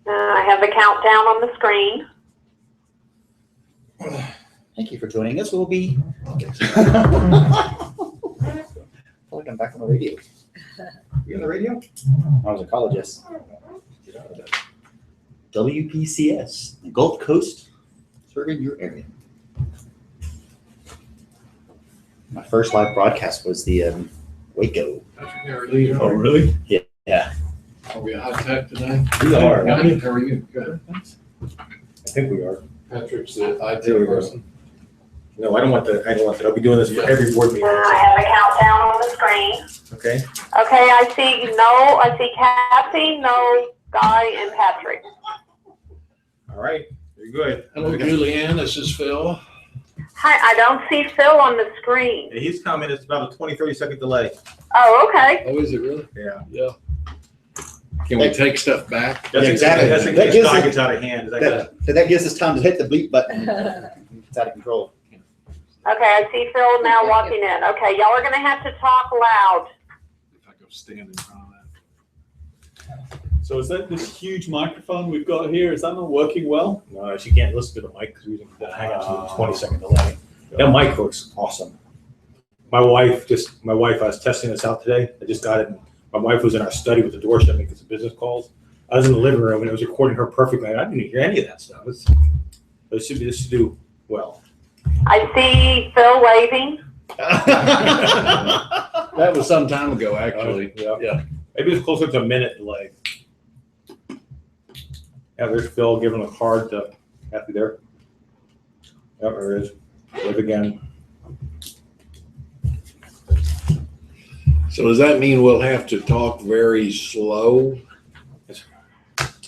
I have the countdown on the screen. Thank you for joining us. We'll be. Like I'm back on the radio. You on the radio? I was a college, yes. WPCS, the Gulf Coast, serving your area. My first live broadcast was the Waco. Oh, really? Yeah. Are we high tech today? We are. How are you? Good. I think we are. Patrick's the IT There we go. person. No, I don't want that. I'll be doing this for every board meeting. I have the countdown on the screen. Okay. Okay, I see Kathy, no, Guy, and Patrick. All right. Very good. Hello, Julianne. This is Phil. Hi, I don't see Phil on the screen. Yeah, he's coming. It's about a 20-30-second delay. Oh, okay. Oh, is it really? Yeah. Yeah. Can we take stuff back? That's exactly. That's That that gives stock it- gets out of hand. Is that good? That gives us time to hit the bleep button. It's out of control. Okay, I see Phil now walking in. Okay, y'all are gonna have to talk loud. If I go stand in front of that. So is that this huge microphone we've got here, is that not working well? No, she can't listen to the mic because we didn't hang out to the 20-second delay. That mic works awesome. My wife, I was testing this out today. I just got it. My wife was in our study with the door shut because of business calls. I was in the living room and it was recording her perfectly. I didn't hear any of that stuff. This should do well. I see Phil waving. That was some time ago, actually. Yeah. Maybe it's closer to a minute delay. Yeah, there's Phil giving a card to Kathy there. Yep, there it is. Live again. So does that mean we'll have to talk very slow?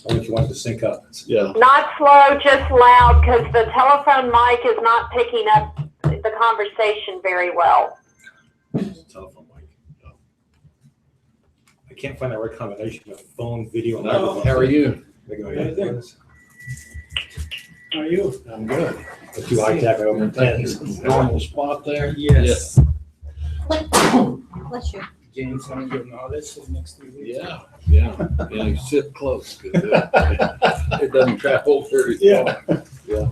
Only if you want it to sync up. Yeah. Not slow, just loud, because the telephone mic is not picking up the conversation very well. Telephone mic. I can't find the right combination of phone, video, and No, microphone. how are you? There you go, yeah. How are you? I'm good. It's too high tech. I open Everything's normal spot there? Yes. Bless you. James, want to give knowledge for the next 3 weeks? Yeah, yeah. Yeah, you sit close, 'cause it doesn't travel very far. Yeah.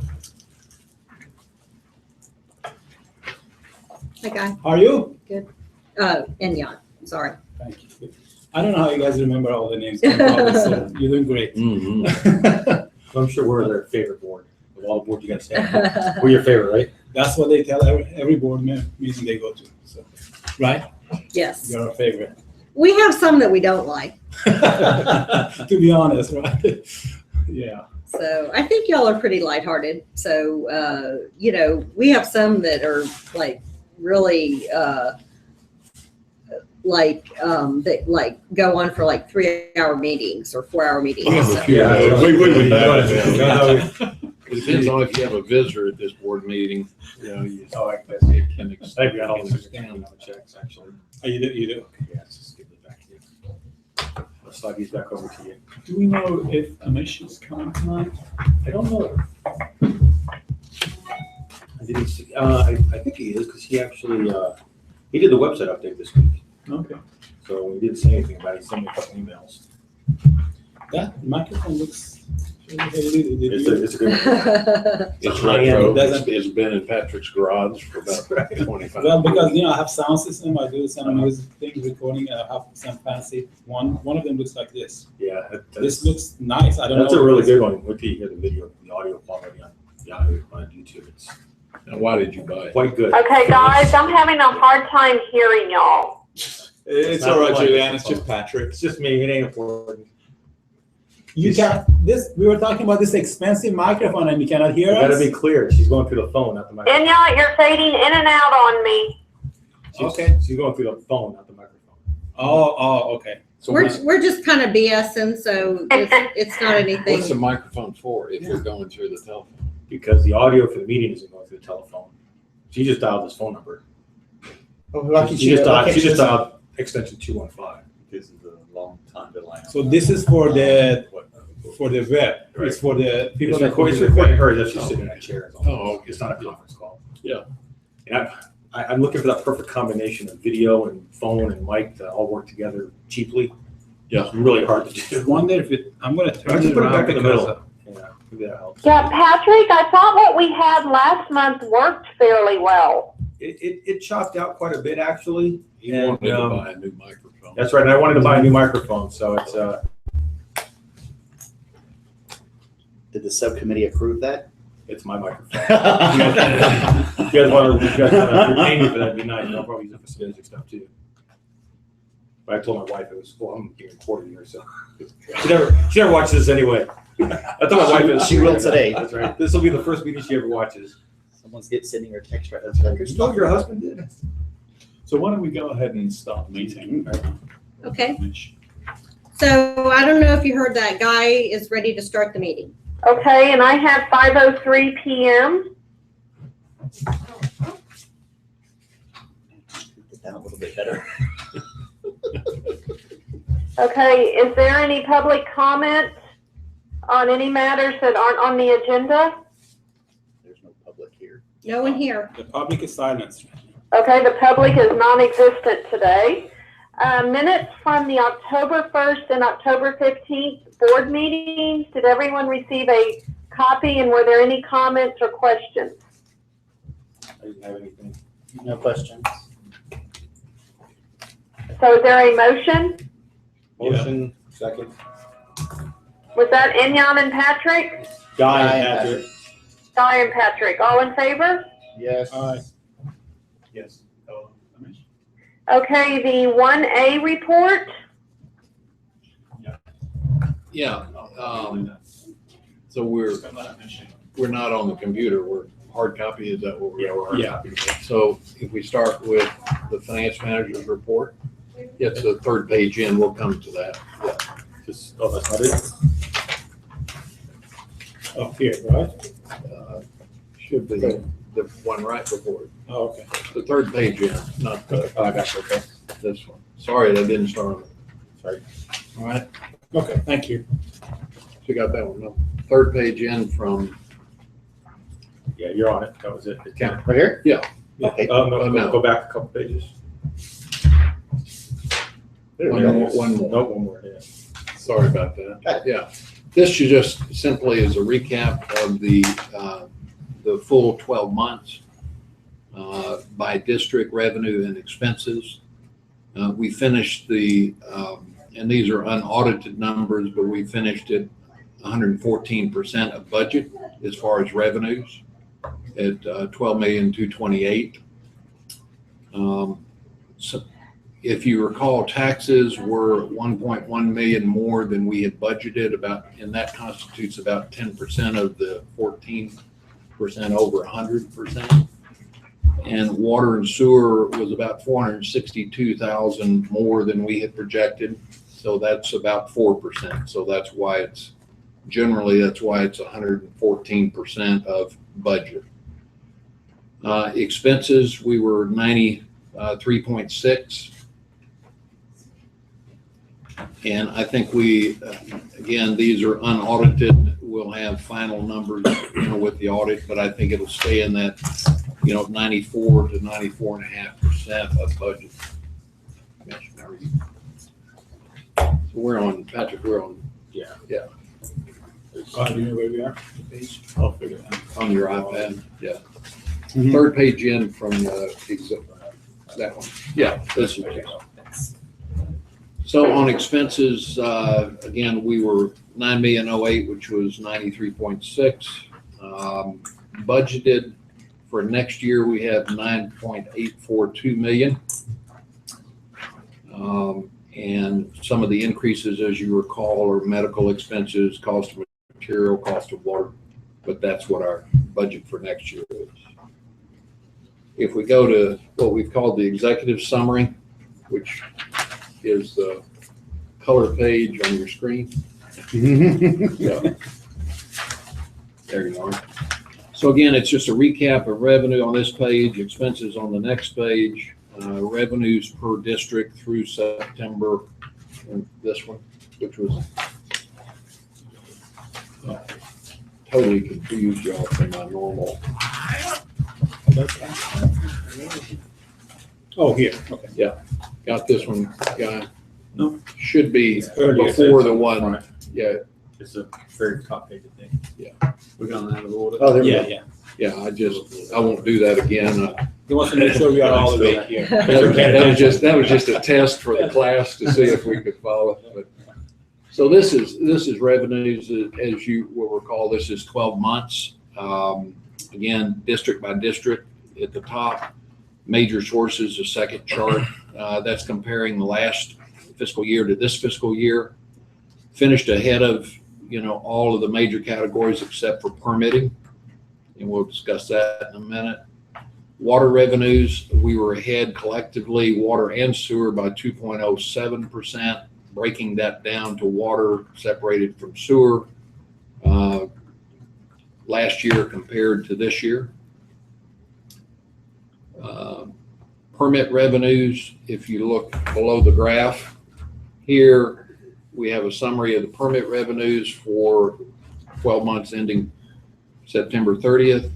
Hi, Guy. How are you? And Jan, sorry. Thank you. I don't know how you guys remember all the names. So you're doing great. Mhm. I'm sure we're their favorite board. Of all the boards you got to stand. We're your favorite, right? That's what they tell every board meeting they go to. So, right? Yes. You're our favorite. We have some that we don't like. To be honest, right? Yeah. So I think y'all are pretty lighthearted. So, we have some that are like really, that go on for like 3-hour meetings or 4-hour meetings. So- Yeah. It depends on if you have a visitor at this board meeting, you Oh, I can can I've extend. got all the checks, actually. Oh, you do. Okay, yeah, let's just give it back to you. I'll slide these back over to you. Do we know if Amish is coming tonight? I don't know. I didn't see, I think he is, because he actually, he did the website update this week. Okay. So we didn't say anything about it. He sent me a couple emails. That microphone looks really did It's you- a good one. It's high-end, retro. doesn't- It's been in Patrick's garage for about 25 Well, because years. I have sound system, I do some music things recording, I have some fancy one. One of them looks like this. Yeah. This looks nice. I don't know. That's a really good one. Wait till you hear the video, the audio quality on YouTube. It's Now, why did you buy it? quite good. Okay, guys, I'm having a hard time hearing y'all. It's not all right, like Julianne. it's It's just fun. Patrick. It's just me. It ain't important. You can't. We were talking about this expensive microphone, and you cannot hear You gotta us. be clear. She's going through the phone, not the microphone. Enya, you're fading in and out on me. Okay. She's going through the phone, not the microphone. Oh, okay. So We're just kind of BSing, so it's not anything. what's the microphone for if you're going through the telephone? Because the audio for the meeting isn't going through the telephone. She just dialed this phone number. She just dialed extension 215 because of the long time delay. So this is for the web. It's for the people It's that recording her as she's sitting in that chair. Oh, okay. It's not a conference call. Yeah. And I'm looking for that perfect combination of video and phone and mic to all work together cheaply. It's really hard to do. I wonder if I'm gonna I turn just it put it around back in the because, middle. Yeah, maybe that helps. Yeah, Patrick, I thought what we had last month worked fairly well. It chopped out quite a bit, actually. He And, wanted to buy a new microphone. That's right, and I wanted to buy a new microphone, so it's, Did the subcommittee approve that? it's my microphone. If you guys want to retain me for that, it'd be nice. I'll probably use it for some basic stuff too. But I told my wife it was, well, I'm being recorded here, so she never watches this anyway. I told my wife it was. She will today. That's right. This will be the first meeting she ever watches. Someone's sending her text right That's right. now. No, your husband did. So why don't we go ahead and start the meeting? Okay. So I don't know if you heard that. Guy is ready to start the meeting. Okay, and I have 5:03 p.m. Get down a little bit better. Okay, is there any public comment on any matters that aren't on the agenda? There's no public here. No one here. the public is silenced. Okay, the public is non-existent today. Minutes from the October 1st and October 15th board meetings. Did everyone receive a copy, and were there any comments or questions? I didn't have anything. No questions. So is there a motion? Motion, second. Was that Enyon and Patrick? Guy Guy and and Patrick. Guy and Patrick, all in favor? Yes. Yes. Okay, the 1A report. Yeah, so we're not on the computer, we're hard copy, is that what we're? Yeah, we're hard Yeah. copy. So if we start with the finance manager's report, it's the third page in, we'll come to that. Just, oh, that's not it? Oh, here, right? Should be the one right before it. Oh, okay. The third page in, not the, Oh, I got you, okay. this one. Sorry, that didn't start on it. Sorry. All right, Okay, thank you. so you got that one, no? Third page in from, Yeah, you're on it. That was it. It counted. Right here? Yeah. Okay. Oh, no, No. go back a couple pages. There we one go. more, one more. No, one more, yeah. Sorry about that. Yeah, this should just simply is a recap of the full 12 months by district revenue and expenses. We finished and these are unaudited numbers, but we finished at 114% of budget as far as revenues at $12,228,000. So if you recall, taxes were 1.1 million more than we had budgeted and that constitutes about 10% of the 14% over 100%. And water and sewer was about 462,000 more than we had projected. So that's about 4%. So that's why it's 114% of budget. Expenses, we were 93.6. And I think again, these are unaudited. We'll have final numbers, with the audit, but I think it'll stay in that, 94 to 94.5% of budget. How are you? So we're on, Patrick, we're on. Yeah. Yeah. Oh, do you know where we are? The page? I'll figure it out. On your iPad, yeah. Mhm. Third page in from that one. Yeah, this is it. So on expenses, again, we were 9,008,000, which was 93.6. Budgeted for next year, we have 9.842 million. And some of the increases, as you recall, are medical expenses, cost of material, cost of water, but that's what our budget for next year is. If we go to what we've called the executive summary, which is the color page on your screen. Yeah. There you are. So again, it's just a recap of revenue on this page, expenses on the next page, revenues per district through September, and this one, which was totally confused y'all from my normal. Oh, here, okay. Got this one, Guy? No. Should be Earlier, before so the it's one, front. yeah, It's a very complicated thing. We're going out of order. Oh, there we Yeah, go. yeah. I won't do that again. He wants to make sure we are all awake here. That was just a test for the class to see if we could follow. But so this is revenues, as you will recall, this is 12 months. Again, district by district at the top, major sources, the second chart. That's comparing the last fiscal year to this fiscal year. Finished ahead of, all of the major categories except for permitting. And we'll discuss that in a minute. Water revenues, we were ahead collectively, water and sewer by 2.07%, breaking that down to water separated from sewer last year compared to this year. Permit revenues, if you look below the graph here, we have a summary of the permit revenues for 12 months ending September 30th.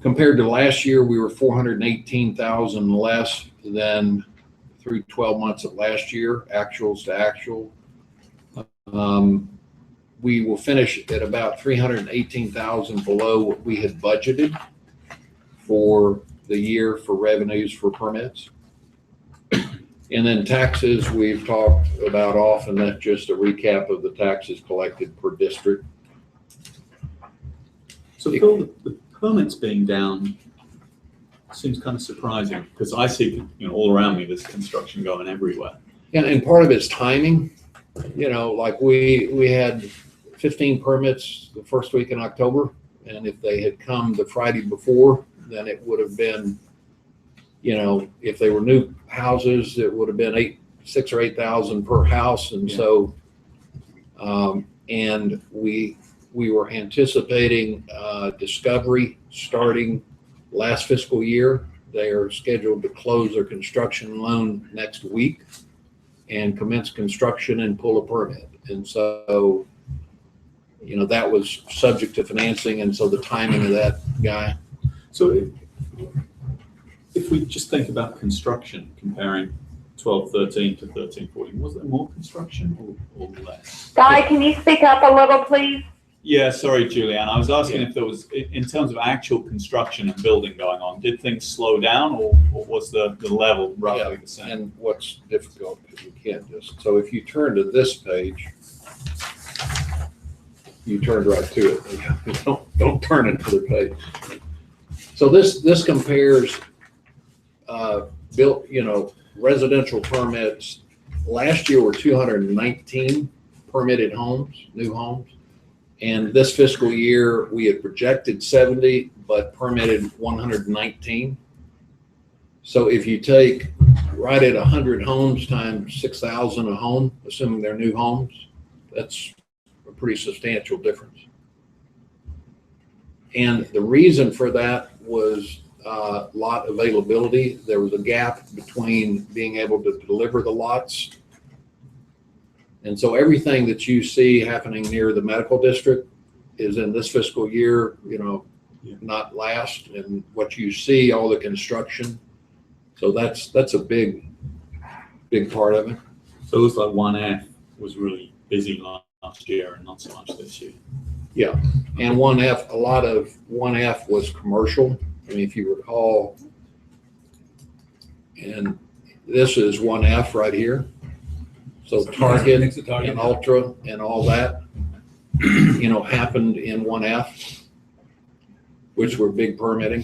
Compared to last year, we were 418,000 less than through 12 months of last year, actuals to actual. We will finish at about 318,000 below what we had budgeted for the year for revenues for permits. And then taxes, we've talked about often. That's just a recap of the taxes collected per district. So Phil, the permits being down seems kind of surprising because I see, all around me, there's construction going everywhere. Yeah, and part of it's timing. Like we had 15 permits the first week in October, and if they had come the Friday before, then it would have been, if they were new houses, it would have been 6,000 or 8,000 per house, and so, and we were anticipating Discovery starting last fiscal year. They are scheduled to close their construction loan next week and commence construction and pull a permit. And so, that was subject to financing, and so the timing of that guy. So if we just think about construction, comparing 12-13 to 13-14, was there more construction or less? Guy, can you speak up a little, please? Yeah, sorry, Julianne. I was asking if there was, in terms of actual construction and building going on, did things slow down or was the level roughly the same? And what's difficult, because you can't just, so if you turn to this page, you turned right to it. Don't turn it to the page. So this compares built, residential permits. Last year were 219 permitted homes, new homes. And this fiscal year, we had projected 70, but permitted 119. So if you take right at 100 homes times 6,000 a home, assuming they're new homes, that's a pretty substantial difference. And the reason for that was lot availability. There was a gap between being able to deliver the lots. And so everything that you see happening near the medical district is in this fiscal year, not last. And what you see, all the construction. So that's a big part of it. So it looks like 1F was really busy last year and not so much this year. Yeah, and 1F, a lot of 1F was commercial. I mean, if you recall, and this is 1F right here. So Target and Ultra and all that, happened in 1F, which were big permitting.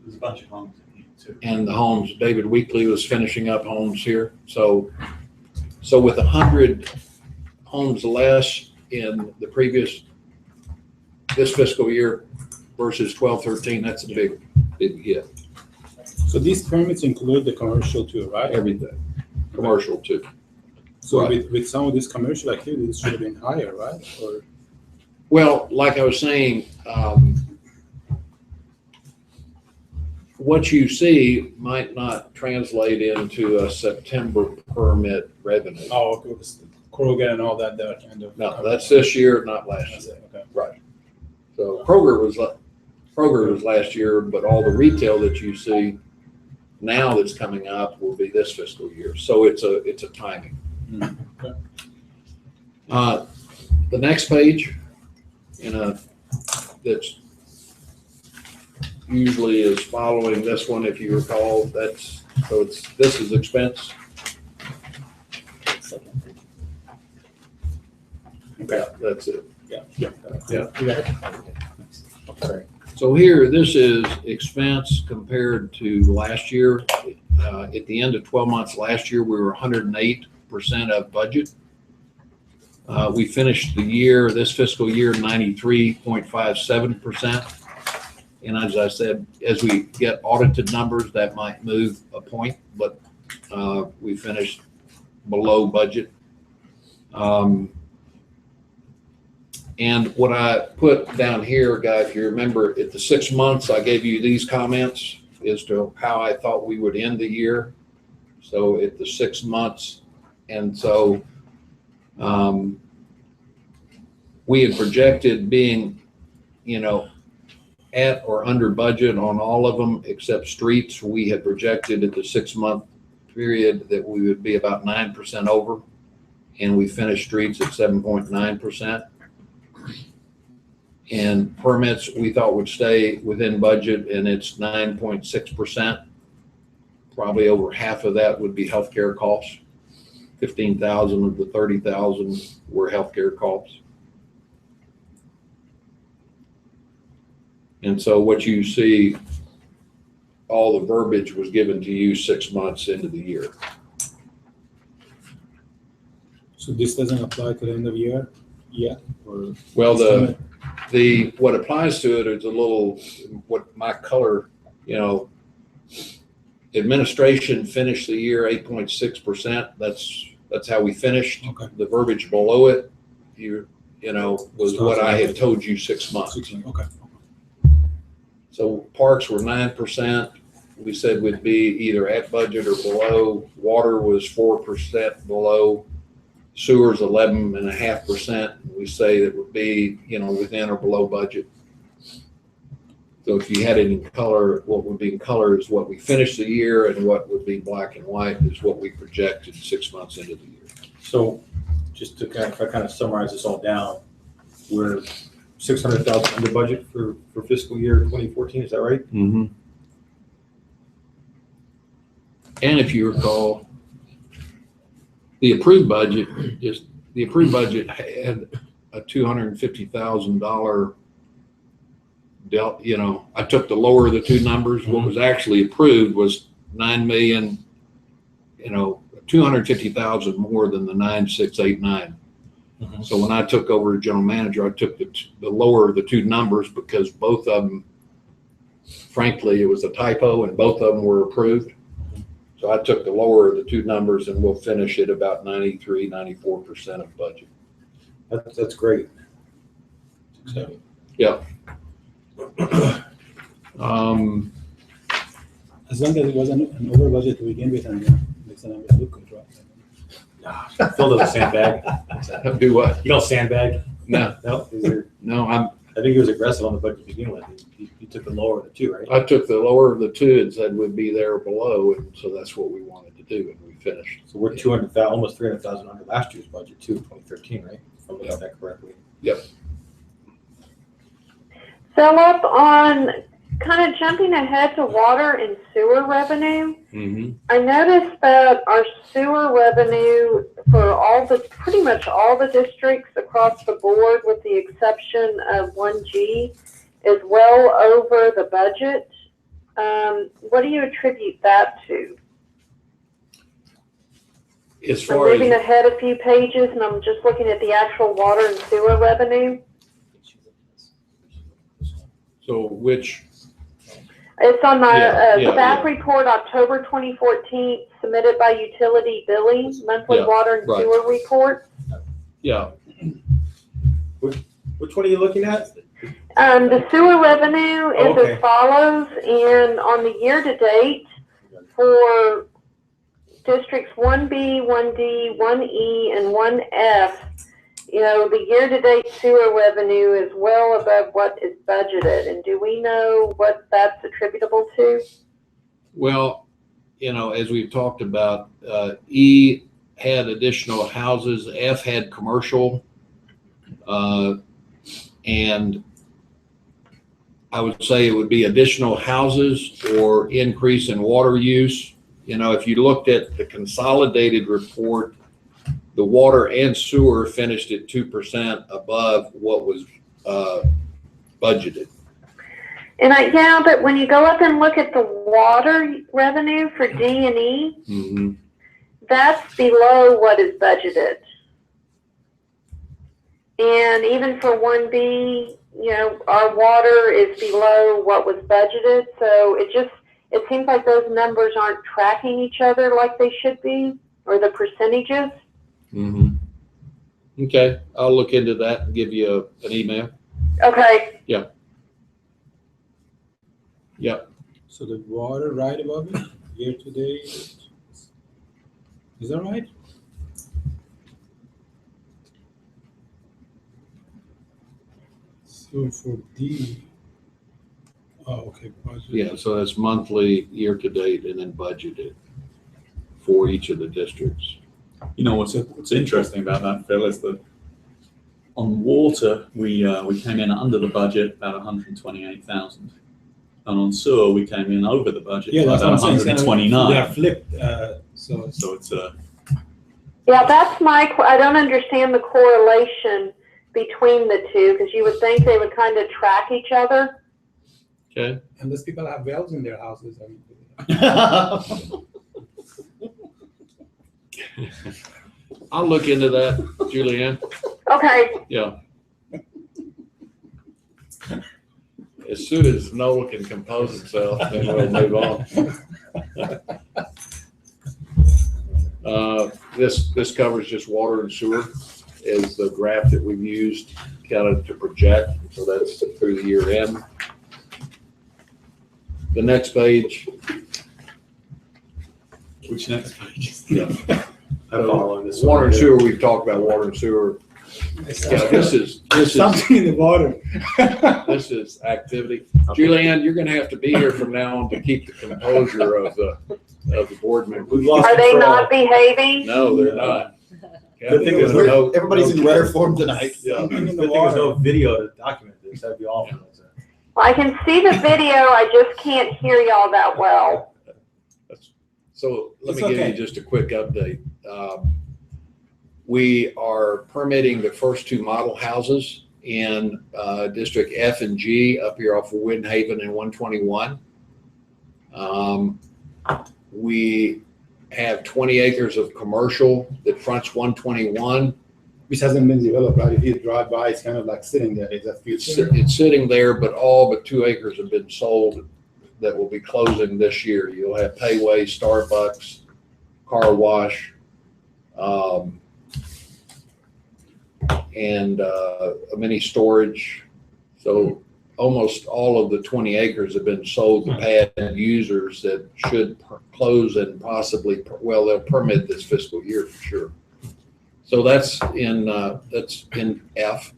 There's a bunch of homes in here too. And the homes, David Weekley was finishing up homes here. So with 100 homes less in the this fiscal year versus 12-13, that's a big hit. So these permits include the commercial too, right? Everything, commercial too. So Right. with some of this commercial activity, this should have been higher, right? Or Well, like I was saying, what you see might not translate into a September permit revenue. oh, okay, with the Kroger and all that, they're kind of. No, that's this year, not last That's year. it, okay. Right. So Kroger was last year, but all the retail that you see now that's coming up will be this fiscal year. So it's a timing. The next page, that's usually is following this one, if you recall, this is expense. Yeah, that's it. Yeah. Sorry. So here, this is expense compared to last year. At the end of 12 months last year, we were 108% of budget. We finished the year, this fiscal year, 93.57%. And as I said, as we get audited numbers, that might move a point, but we finished below budget. And what I put down here, guys, if you remember, at the 6 months, I gave you these comments as to how I thought we would end the year. So at the 6 months, and so we had projected being, at or under budget on all of them except streets. We had projected at the 6 month period that we would be about 9% over, and we finished streets at 7.9%. And permits we thought would stay within budget, and it's 9.6%. Probably over half of that would be healthcare costs. 15,000 of the 30,000 were healthcare costs. And so what you see, all the verbiage was given to you 6 months into the year. So this doesn't apply to the end of the year yet? Or Well, what applies to it is a little, what my color, administration finished the year 8.6%. That's how we finished. Okay. The verbiage below it, was what I had told you 6 months. Okay. So parks were 9%. We said would be either at budget or below. Water was 4% below. Sewers 11.5%. We say that would be, within or below budget. So if you had it in color, what would be in color is what we finished the year, and what would be black and white is what we projected 6 months into the year. So just to kind of summarize this all down, we're 600,000 under budget for fiscal year 2014. Is that right? Mm-hmm. And if you recall, the approved budget had a $250,000 I took the lower of the two numbers. What was actually approved was 9 million, 250,000 more than the 9,689. Mhm. So when I took over as general manager, I took the lower of the two numbers because both of them, frankly, it was a typo and both of them were approved. So I took the lower of the two numbers, and we'll finish at about 93-94% of budget. That's great. Exciting. Yeah. As long as it wasn't an over budget to begin with, and makes the numbers look good, right? Phil doesn't sandbag. Do what? You don't sandbag? No, No? I think he was aggressive on the budget to begin with. He took the lower of the two, right? I took the lower of the two and said we'd be there or below, and so that's what we wanted to do, and we finished. So we're 200,000, almost 300,000 under last year's budget too, 2013, right? If I'm looking at that correctly. Yep. Philip, on kind of jumping ahead to water and sewer revenue, Mm-hmm. I noticed that our sewer revenue for pretty much all the districts across the board, with the exception of 1G, is well over the budget. What do you attribute that to? As I'm far moving as, ahead a few pages, and I'm just looking at the actual water and sewer revenue. so which, It's on my Yeah, staff report, October 2014, submitted by Utility Billing, monthly Yeah, water and right. sewer report. yeah, Which one are you looking at? The sewer revenue is Okay. as follows, and on the year-to-date for districts 1B, 1D, 1E, and 1F, the year-to-date sewer revenue is well above what is budgeted. And do we know what that's attributable to? well, as we've talked about, E, had additional houses. F had commercial. And I would say it would be additional houses or increase in water use. You know, if you looked at the consolidated report, the water and sewer finished at 2% above what was budgeted. And yeah, but when you go up and look at the water revenue for D&E, Mm-hmm. that's below what is budgeted. And even for 1B, you know, our water is below what was budgeted. So it seems like those numbers aren't tracking each other like they should be, or the percentages. Mm-hmm. Okay, I'll look into that and give you an email. Okay. Yep. So the water right above it, year to date, is that right? So for D, oh, okay, budget. Yeah, so that's monthly, year to date, and then budgeted for each of the districts. You know, what's interesting about that, Phil, is that on water, we came in under the budget, about 128,000. And on sewer, we came in over the budget, Yeah, by that's what about I'm saying. So 129. they're flipped, so So it's Yeah, that's I don't understand the correlation between the two, because you would think they would kind of track each other. Okay, unless people have wells in their houses, I mean. I'll look into that, Julianne. Okay. Yeah. As soon as Noah can compose himself, then we'll move on. This covers just water and sewer is the graph that we've used kind of to project. So that's through the year end. The next page. which next page? Yeah. I'm following this. Water and sewer, we've talked about water and sewer. Yeah, this is Something in the water. this is activity. Julianne, you're gonna have to be here from now on to keep the composure of the board members. We've lost Are they control. not behaving? No, they're not. Good thing there's We're- no- everybody's in rare form tonight. Yeah, Something in good the thing there's no water. video to document this. That'd be awful. Well, I can see the video, I just can't hear y'all that well. So let It's me give okay. you just a quick update. We are permitting the first two model houses in District F and G up here off of Windhaven and 121. We have 20 acres of commercial that fronts 121. Which hasn't been developed, right? If you drive by, it's kind of like sitting there. It's a future. It's sitting there, but all but 2 acres have been sold that will be closing this year. You'll have Payway, Starbucks, car wash, and a mini storage. So almost all of the 20 acres have been sold to pad users that should close and possibly, well, they'll permit this fiscal year for sure. So that's in F.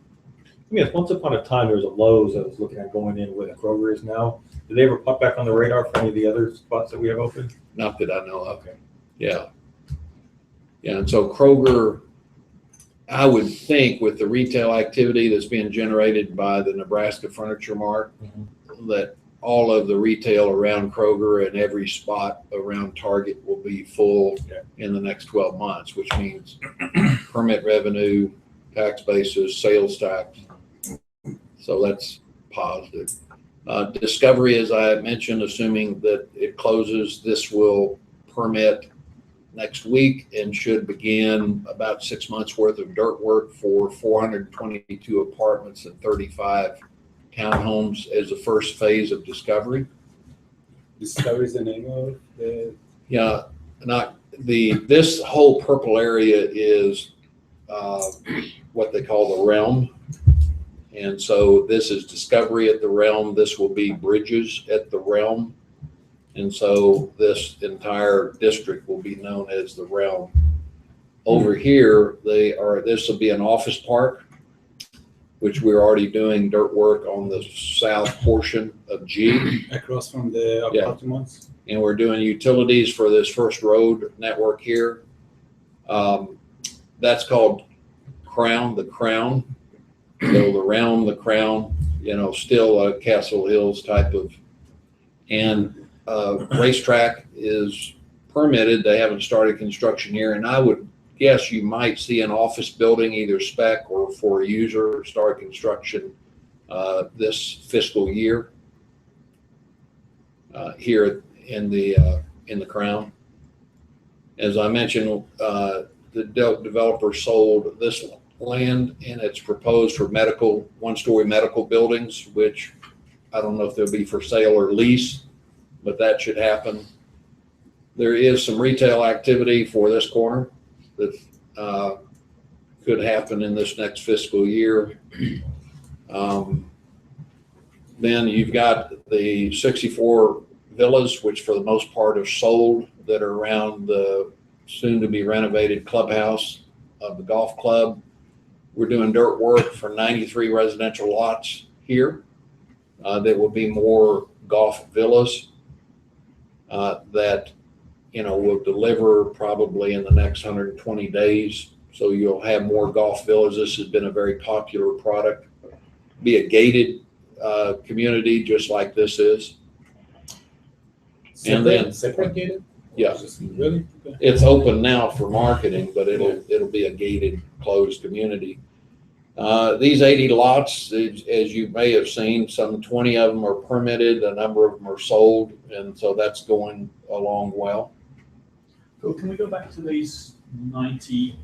Yes, once upon a time, there was a Lowe's I was looking at going in where the Kroger is now. Did they ever pop back on the radar for any of the other spots that we have open? Not that I know of. Okay. Yeah. Yeah, and so Kroger, I would think with the retail activity that's being generated by the Nebraska Furniture Mart, that all of the retail around Kroger and every spot around Target will be full in the next 12 months, which means permit revenue, tax basis, sales tax. So that's positive. Discovery, as I mentioned, assuming that it closes, this will permit next week and should begin about 6 months worth of dirt work for 422 apartments and 35 townhomes as the first phase of Discovery. Discovery is the name of the. Yeah, this whole purple area is what they call the realm. And so this is Discovery at the realm. This will be Bridges at the realm. And so this entire district will be known as the realm. Over here, this will be an office park, which we're already doing dirt work on the south portion of G. Across from the Yeah. apartments. And we're doing utilities for this first road network here. That's called the Crown. So around the Crown, still a Castle Hills type of, and racetrack is permitted. They haven't started construction here, and I would guess you might see an office building, either spec or for a user, start construction this fiscal year here in the Crown. As I mentioned, the developer sold this land, and it's proposed for one-story medical buildings, which I don't know if they'll be for sale or lease, but that should happen. There is some retail activity for this corner that could happen in this next fiscal year. Then you've got the 64 villas, which for the most part are sold, that are around the soon-to-be renovated clubhouse of the golf club. We're doing dirt work for 93 residential lots here. There will be more golf villas that will deliver probably in the next 120 days. So you'll have more golf villas. This has been a very popular product. Be a gated community just like this is. And then Separated? Yeah, Really? it's open now for marketing, but it'll be a gated, closed community. These 80 lots, as you may have seen, some 20 of them are permitted, a number of them are sold, and so that's going along well. Cool. Can we go back to these 90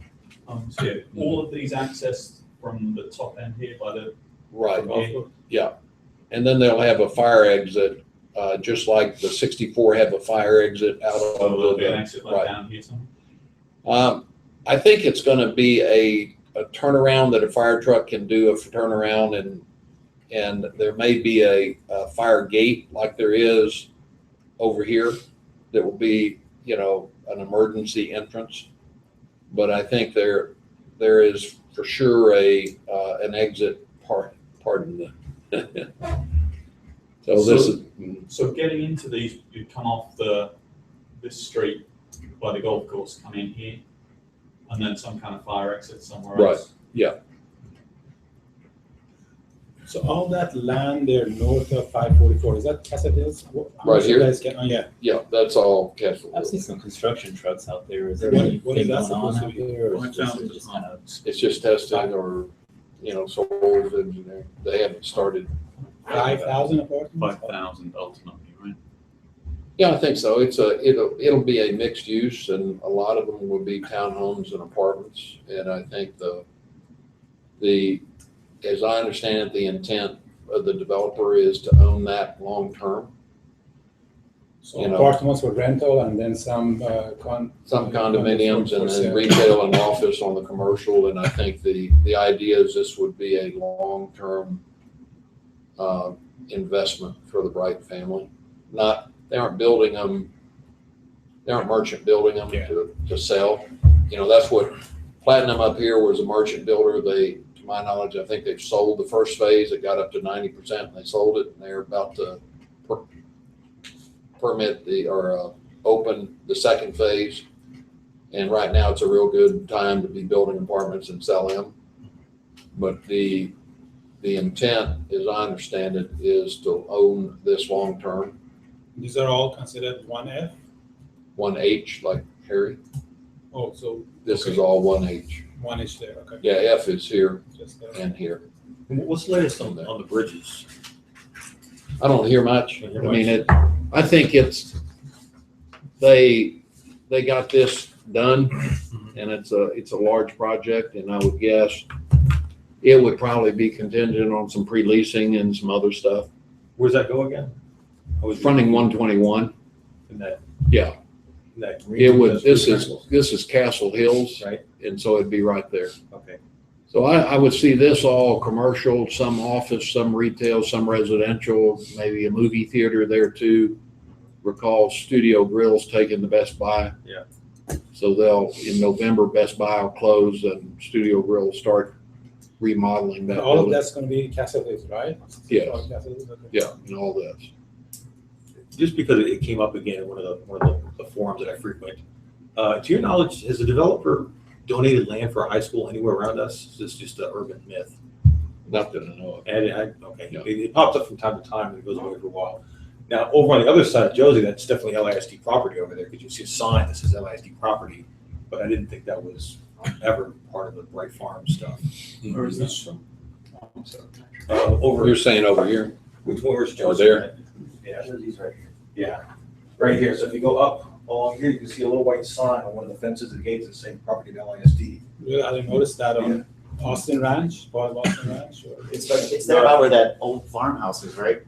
homes here? All of these accessed from the top end here by the Right. golf course? Yeah. And then they'll have a fire exit, just like the 64 have a fire exit out So of there'll be an exit like right. down here somewhere? I think it's going to be a turnaround that a fire truck can do, a turnaround, and there may be a fire gate like there is over here that will be, an emergency entrance. But I think there is for sure an exit pardon the. So getting into these, you come off this street by the golf course, come in here, and then some kind of fire exit somewhere Right. else. Yeah. So all that land there north of 544, is that Castle Hills? How Right much you here? guys oh, yeah. Yeah, that's all Castle I've Hills. seen some construction trucks out there. Is there What- anything what is going that on supposed to out be? there? Or Well, is this it just kind of It's just testing or, soils engineering. They haven't started. 5,000 apartments? 5,000 ultimately, right? Yeah, I think so. It'll be a mixed use, and a lot of them will be townhomes and apartments. And I think as I understand it, the intent of the developer is to own that long term. So apartments for rental and then some Some condominiums and for then sale. retail and office on the commercial. And I think the idea is this would be a long-term investment for the Bright family. They aren't building them, they aren't merchant building them to sell. That's what Platinum up here was, a merchant builder. To my knowledge, I think they've sold the first phase. It got up to 90% and they sold it, and they're about to permit open the second phase. And right now it's a real good time to be building apartments and sell them. But the intent, as I understand it, is to own this long term. These are all considered 1F? 1H, like Harry. Oh, so This okay. is all 1H. 1H there, okay. Yeah, F is here Just and here. What's the latest on the bridges? I don't hear much. Don't hear I mean, I think they got this done, and it's a large project, and I would guess it would probably be contingent on some pre-leasing and some other stuff. Where's that go again? I was Fronting 121. in that. Yeah. In that It green- would, those this green is triangles, Castle Hills, right? and so it'd be right there. Okay. So I would see this all commercial, some office, some retail, some residential, maybe a movie theater there too. Recall Studio Grill's taking the Best Buy. Yeah. So in November, Best Buy will close and Studio Grill will start remodeling that all of building. that's going to be Castle Hills, right? Yes. All Castle Hills, okay. Yeah, and all this. Just because it came up again in one of the forums that I frequent, To your knowledge, has a developer donated land for a high school anywhere around us? Is this just an urban myth? Not that I know of. And okay, Yeah. it pops up from time to time and it goes away for a while. Now, over on the other side of Josie, that's definitely LISD property over there because you see a sign that says LISD property, but I didn't think that was ever part of the Bright Farm stuff. Where is this from? Oh, I'm sorry. Over, You're saying over here? which one, where's Oh, Josie? there. Yeah, Josie's right here. Yeah, right here. So if you go up along here, you can see a little white sign on one of the fences that gates that say property of LISD. Really, I didn't notice that on Austin Ranch, part of Austin Ranch. Or? It's there about where that old farmhouse is, right?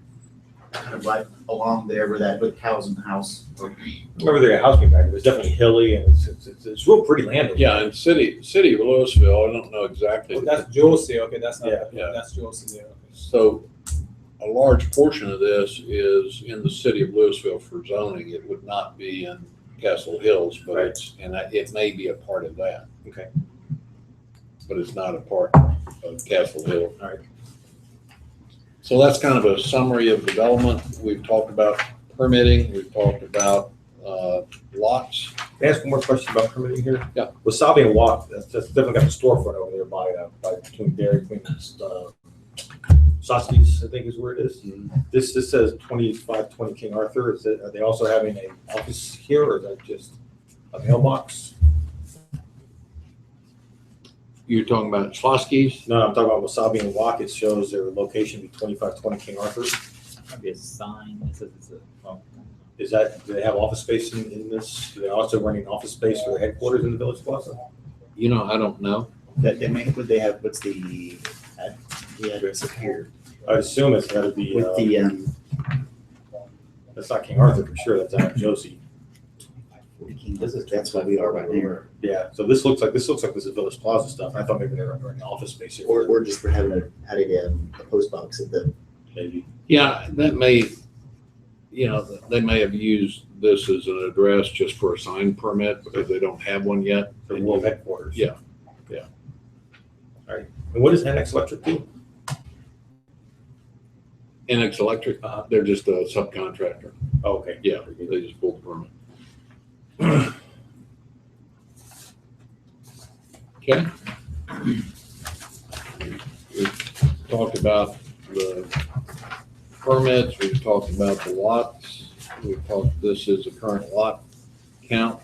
Kind of like along there where that with cows in the house. Remember the house being back there, it's definitely hilly and it's real pretty land over Yeah, there. in city of Louisville, I don't know exactly. Oh, that's Josie. Okay, that's not. Yeah, yeah. That's Josie there. Okay. So a large portion of this is in the city of Louisville for zoning. It would not be in Castle Hills, but Right. it may be a part of that. Okay. But it's not a part of Castle Hill. All right. So that's kind of a summary of development. We've talked about permitting. We've talked about lots. Can I ask one more question about permitting here? Yeah. Wasabi and Walk, that's definitely got a storefront over there by between Dairy Queen and Soski's, I think is where it is. This says 2520 King Arthur. Are they also having an office here or is that just a mailbox? You're talking about Slosky's? No, I'm talking about Wasabi and Walk. It shows their location be 2520 King Arthur. Might be a sign that says it's a, well, Is that, do they have office space in this? Do they also running office space for their headquarters in the Village Plaza? You know, I don't know. That they make, would they have, what's the address up here? I'd assume it's gotta be, With the, that's not King Arthur for sure. That's out of Josie. that's why we are right there. Yeah, so this looks like this is Village Plaza stuff. I thought maybe they were running office space here. Or just for having added a post box at the, Maybe. Yeah, that may, they may have used this as an address just for a sign permit because they don't have one yet. For Wolf headquarters. Yeah. All right. And what does NX Electric do? NX Electric, they're just a subcontractor. Oh, okay. Yeah, they just pulled the permit. Okay. We've talked about the permits, we've talked about the lots, we've talked, this is a current lot count.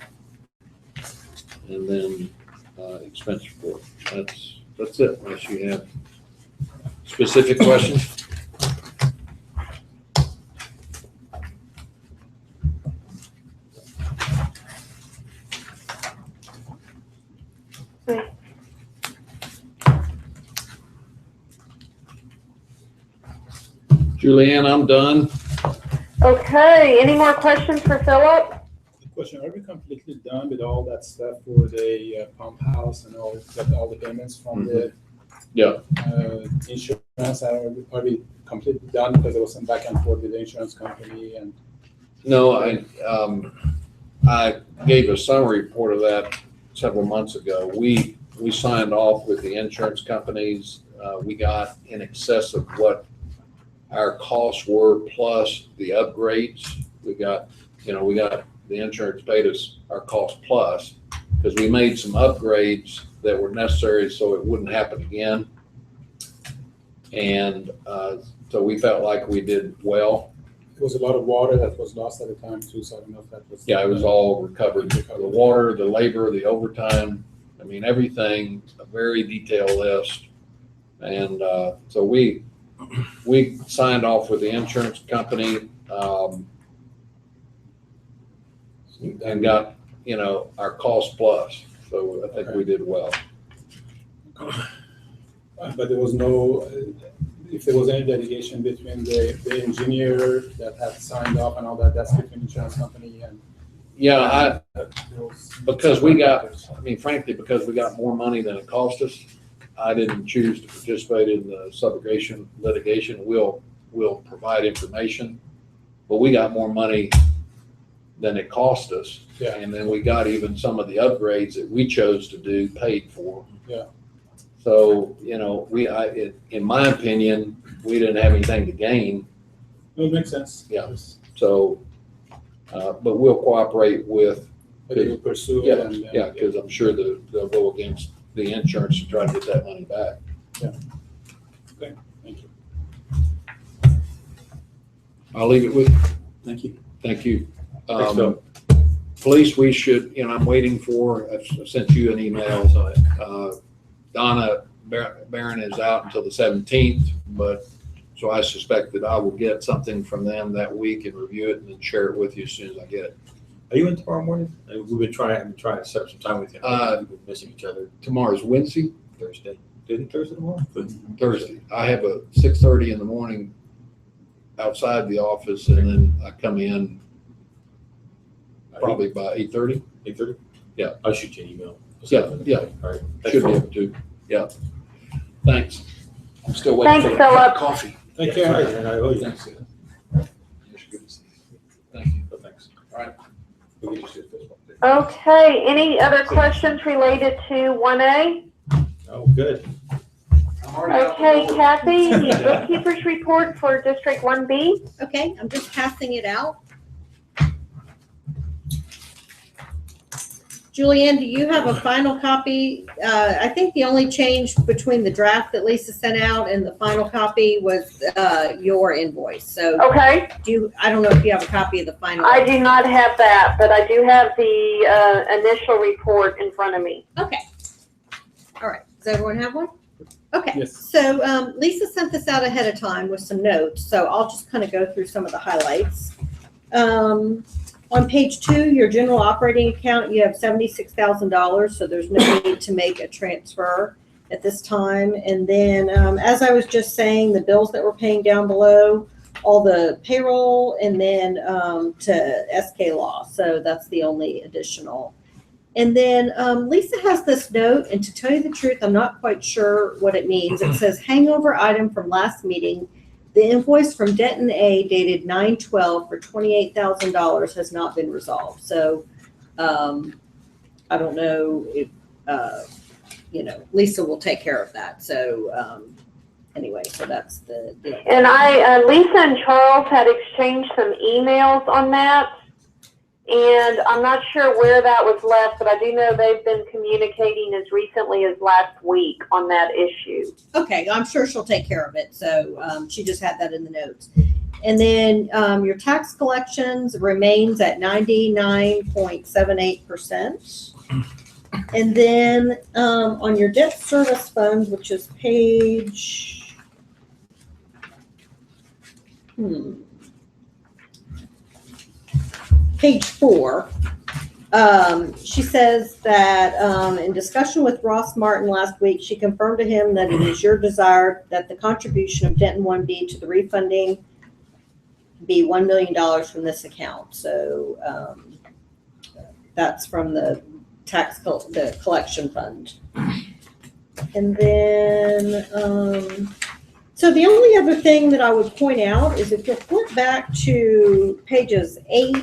And then expense report. That's it, unless you have specific questions. Julianne, I'm done. Okay, any more questions for Philip? The question: are we completely done with all that stuff for the pump house and all the payments from the Yeah. insurance? Are we completely done because there was some back and forth with the insurance company and? No, I gave a summary report of that several months ago. We signed off with the insurance companies. We got in excess of what our costs were plus the upgrades. We got the insurance paid us our cost plus because we made some upgrades that were necessary so it wouldn't happen again. And so we felt like we did well. There was a lot of water that was lost at the time too, so I don't know if that was. Yeah, it was all recovered. The water, the labor, the overtime, I mean, everything, a very detailed list. And so we signed off with the insurance company and got, our cost plus. So I think we did well. But there was no, if there was any delegation between the engineer that had signed off and all that, that's between insurance company and. Yeah, those- because we got more money than it cost us, I didn't choose to participate in the subrogation litigation. We'll provide information, but we got more money than it cost us. Yeah. And then we got even some of the upgrades that we chose to do paid for. Yeah. So, in my opinion, we didn't have anything to gain. No, it makes sense. Yeah. So, but we'll cooperate with But they will pursue it and. Yeah, because I'm sure they'll go against the insurance to try to get that money back. Thank you. I'll leave it with you. Thank you. Thank you. Thanks, Phil. Police, we should, I'm waiting for, I've sent you an email. Donna Barron is out until the 17th, so I suspect that I will get something from them that week and review it and then share it with you as soon as I get it. Are you in tomorrow morning? I've been trying to set up some time with you. We've been missing each other. Tomorrow's Wednesday? Thursday. Didn't Thursday tomorrow? Thursday. I have a 6:30 in the morning outside the office, and then I come in probably by 8:30. 8:30? Yeah. I'll shoot you an email. Yeah. All right. Should be able to. Yeah. Thanks. I'm still waiting Thanks, for the cup Philip. of coffee. Thank Yeah, you. right, and I owe you. Thanks. Thank you. Oh, thanks. All right. We'll get you to this one. Okay, any other questions related to 1A? Oh, good. Okay, Kathy, the bookkeeper's report for District 1B. Okay, I'm just passing it out. Julianne, do you have a final copy? I think the only change between the draft that Lisa sent out and the final copy was your invoice. So Okay, I don't know if you have a copy of the final. I do not have that, but I do have the initial report in front of me. Okay. All right. Does everyone have one? Okay. Yes. So Lisa sent this out ahead of time with some notes. So I'll just kind of go through some of the highlights. On page 2, your general operating account, you have $76,000. So there's no need to make a transfer at this time. And then, as I was just saying, the bills that we're paying down below, all the payroll, and then to SK Law. So that's the only additional. And then Lisa has this note, and to tell you the truth, I'm not quite sure what it means. It says hangover item from last meeting. The invoice from Denton A dated 9/12 for $28,000 has not been resolved. So I don't know if, Lisa will take care of that. So anyway, so that's the deal. And Lisa and Charles had exchanged some emails on that. And I'm not sure where that was left, but I do know they've been communicating as recently as last week on that issue. Okay, I'm sure she'll take care of it. So she just had that in the notes. And then your tax collections remains at 99.78%. And then on your debt service fund, which is page, page 4, she says that in discussion with Ross Martin last week, she confirmed to him that it is your desire that the contribution of Denton 1B to the refunding be $1 million from this account. So that's from the the collection fund. And then, so the only other thing that I would point out is if you flip back to pages 8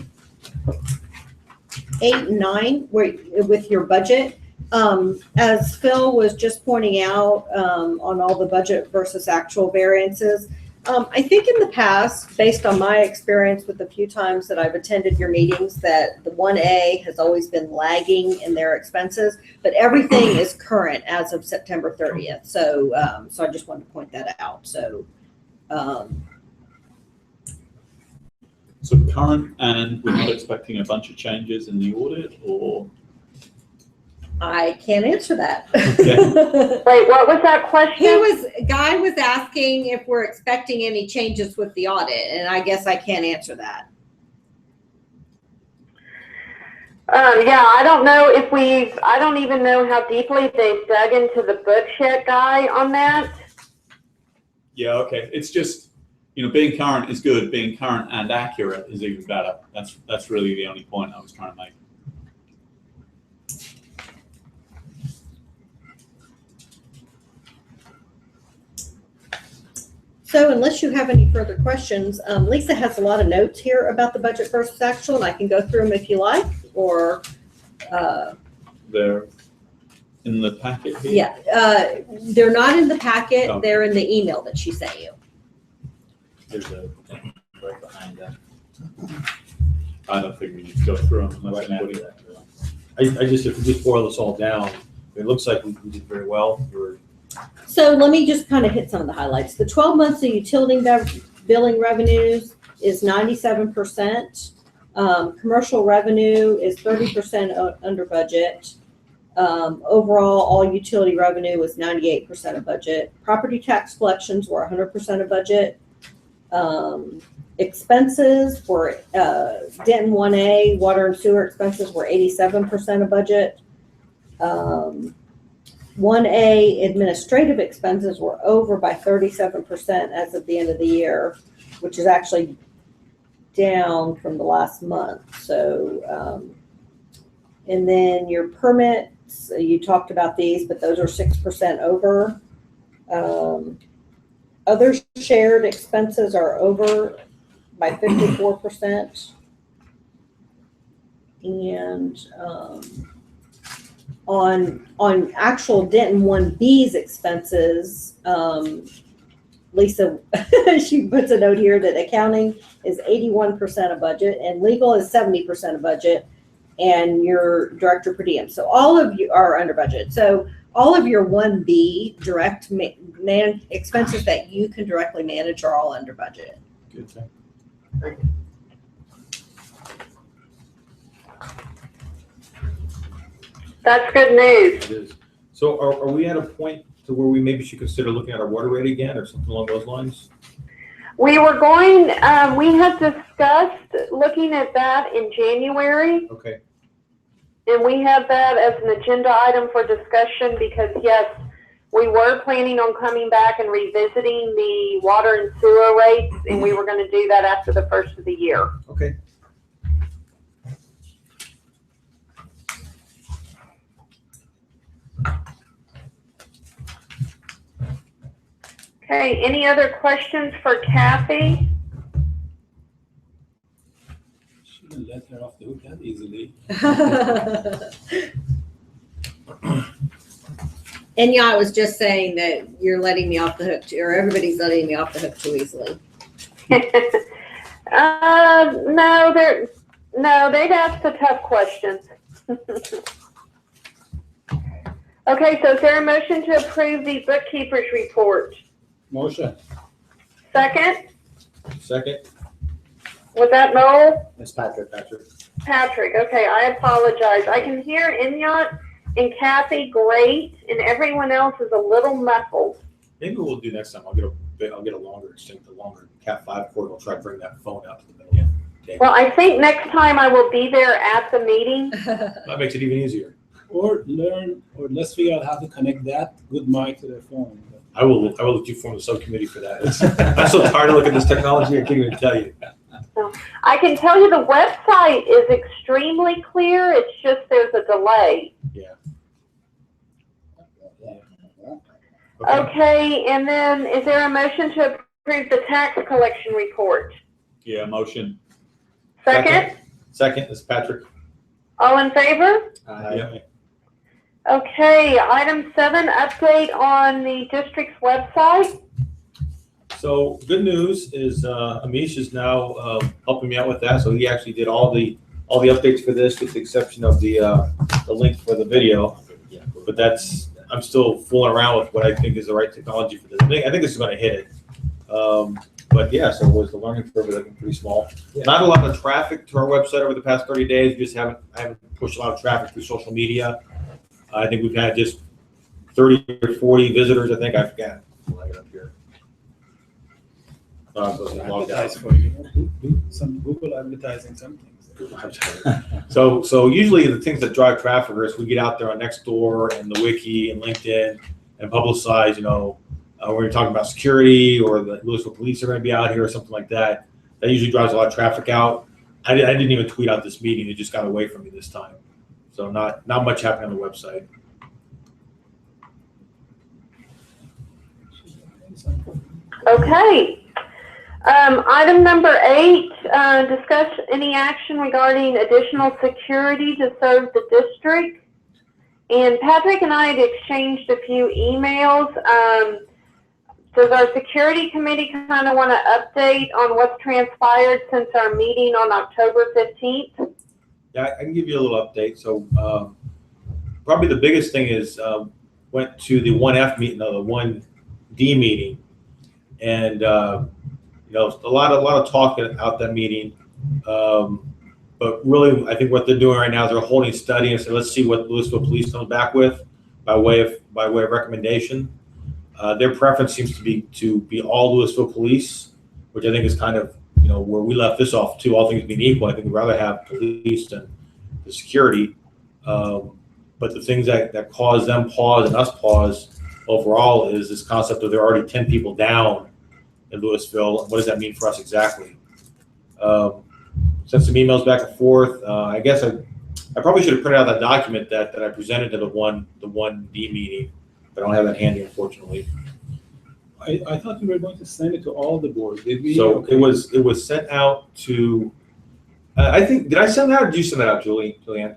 and 9, with your budget, as Phil was just pointing out on all the budget versus actual variances, I think in the past, based on my experience with the few times that I've attended your meetings, that the 1A has always been lagging in their expenses, but everything is current as of September 30th. So, so I just wanted to point that out. So, So current, and we're not expecting a bunch of changes in the audit, or? I can't answer that. Okay. Wait, what was that question? Guy was asking if we're expecting any changes with the audit, and I guess I can't answer that. Yeah, I don't know if I don't even know how deeply they've dug into the bookshed guy on that. Yeah, okay. It's just, being current is good. Being current and accurate is even better. That's really the only point I was trying to make. So unless you have any further questions, Lisa has a lot of notes here about the budget versus actual, and I can go through them if you like, or. They're in the packet here? Yeah, they're not in the packet. Oh. They're in the email that she sent you. There's a right behind that. I don't think we need to go through them unless Right after anybody. that. I just, if we just boil this all down, it looks like we did very well. So let me just kind of hit some of the highlights. The 12 months of utility billing revenues is 97%. Commercial revenue is 30% under budget. Overall, all utility revenue was 98% of budget. Property tax collections were 100% of budget. Expenses were, Denton 1A, water and sewer expenses were 87% of budget. 1A administrative expenses were over by 37% as of the end of the year, which is actually down from the last month. So, and then your permits, you talked about these, but those are 6% over. Other shared expenses are over by 54%. And on actual Denton 1B's expenses, Lisa, she puts a note here that accounting is 81% of budget and legal is 70% of budget, and your director per diem. So all of you are under budget. So all of your 1B direct expenses that you can directly manage are all under budget. Good thing. That's good news. It is. So are we at a point to where we maybe should consider looking at our water rate again or something along those lines? We were going, we had discussed looking at that in January, Okay. and we had that as an agenda item for discussion because, yes, we were planning on coming back and revisiting the water and sewer rates, and we were going to do that after the first of the year. Okay. Okay, any other questions for Kathy? Shouldn't let her off the hook that easily. And yeah, I was just saying that you're letting me off the hook too, or everybody's letting me off the hook too easily. No, they'd ask the tough questions. Okay, so is there a motion to approve the bookkeeper's report? Motion. Second? Second. Was that Noel? It's Patrick. Patrick, okay, I apologize. I can hear Inyat and Kathy great, and everyone else is a little muffled. Maybe what we'll do next time, I'll get a longer extended, longer Cat 5 cord. I'll try to bring that phone out to the middle. Yeah. Well, I think next time I will be there at the meeting. That makes it even easier. Or let's figure out how to connect that good mic to the phone. I will let you form the subcommittee for that. I'm so tired of looking at this technology, I can't even tell you. I can tell you the website is extremely clear. It's just there's a delay. Yeah. Okay, and then is there a motion to approve the tax collection report? Yeah, motion. Second? Second is Patrick. All in favor? Yeah. Okay, item 7, update on the district's website. So good news is Amish is now helping me out with that. So he actually did all the updates for this, with the exception of the link for the video. But I'm still fooling around with what I think is the right technology for this. I think this is going to hit it. But yeah, so it was the learning curve is looking pretty small. Yeah. Not a lot of traffic to our website over the past 30 days. We just haven't pushed a lot of traffic through social media. I think we've had just 30 or 40 visitors. I think I forgot. I'll get up here. Advertise for you. Some Google advertising, some things. So usually the things that drive traffic is we get out there on Nextdoor and the Wiki and LinkedIn and publicize, when you're talking about security or the Louisville police are going to be out here or something like that. That usually drives a lot of traffic out. I didn't even tweet out this meeting. It just got away from me this time. So not much happening on the website. Okay. Item number 8, discuss any action regarding additional security to serve the district. And Patrick and I had exchanged a few emails. Does our security committee kind of want to update on what's transpired since our meeting on October 15th? Yeah, I can give you a little update. So probably the biggest thing is went to the 1F meeting, no, the 1D meeting, and you know, a lot of talk out that meeting. But really, I think what they're doing right now is they're holding steady and say, let's see what Louisville Police comes back with by way of recommendation. Their preference seems to be all Louisville Police, which I think is kind of, you know, where we left this off too. All things being equal, I think we'd rather have police than the security. But the things that cause them pause and us pause overall is this concept of there are already 10 people down in Louisville. What does that mean for us exactly? Sent some emails back and forth. I guess I probably should have printed out that document that I presented to the 1D meeting, but I don't have that handy, unfortunately. I thought we were going to send it to all the boards. Did we? So it was sent out to. I think, did I send that out or did you send that out, Julianne?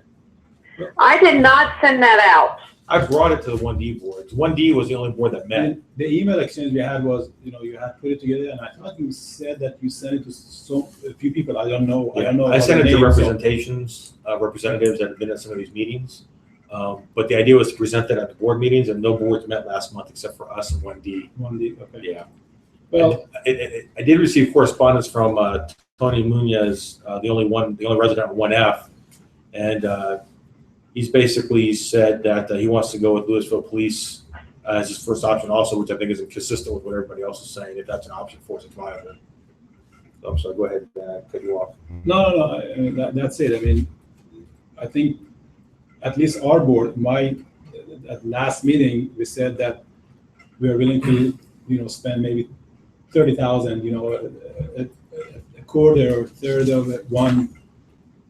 I did not send that out. I brought it to the 1D board. 1D was the only board that met. And the email exchange we had was, you know, you had put it together, and I thought you said that you sent it to a few people. I don't know. I sent it to representations, representatives that have been at some of these meetings. But the idea was to present that at the board meetings, and no boards met last month except for us and 1D. 1D, okay. Yeah. Well, I did receive correspondence from Tony Munoz, the only resident of 1F, and he's basically said that he wants to go with Louisville Police as his first option also, which I think is consistent with what everybody else is saying, if that's an option for us, it's viable. So I'm sorry, go ahead, cut you off. no. I mean, that's it. I mean, I think at least our board, at last meeting, we said that we are willing to, you know, spend maybe 30,000, you know, a quarter or third of one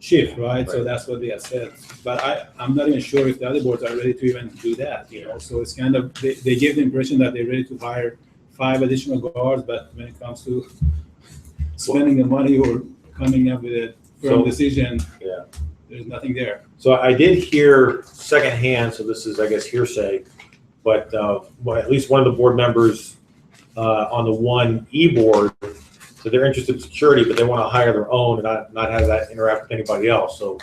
shift, right? So that's what they have said. But I'm not even sure if the other boards are ready to even do that, you know? So it's kind of, they give the impression that they're ready to hire 5 additional guards, but when it comes to spending the money or coming up with a firm decision, yeah, there's nothing there. So I did hear secondhand, so this is, I guess, hearsay, but at least one of the board members on the 1E board, so they're interested in security, but they want to hire their own and not have that interact with anybody else. So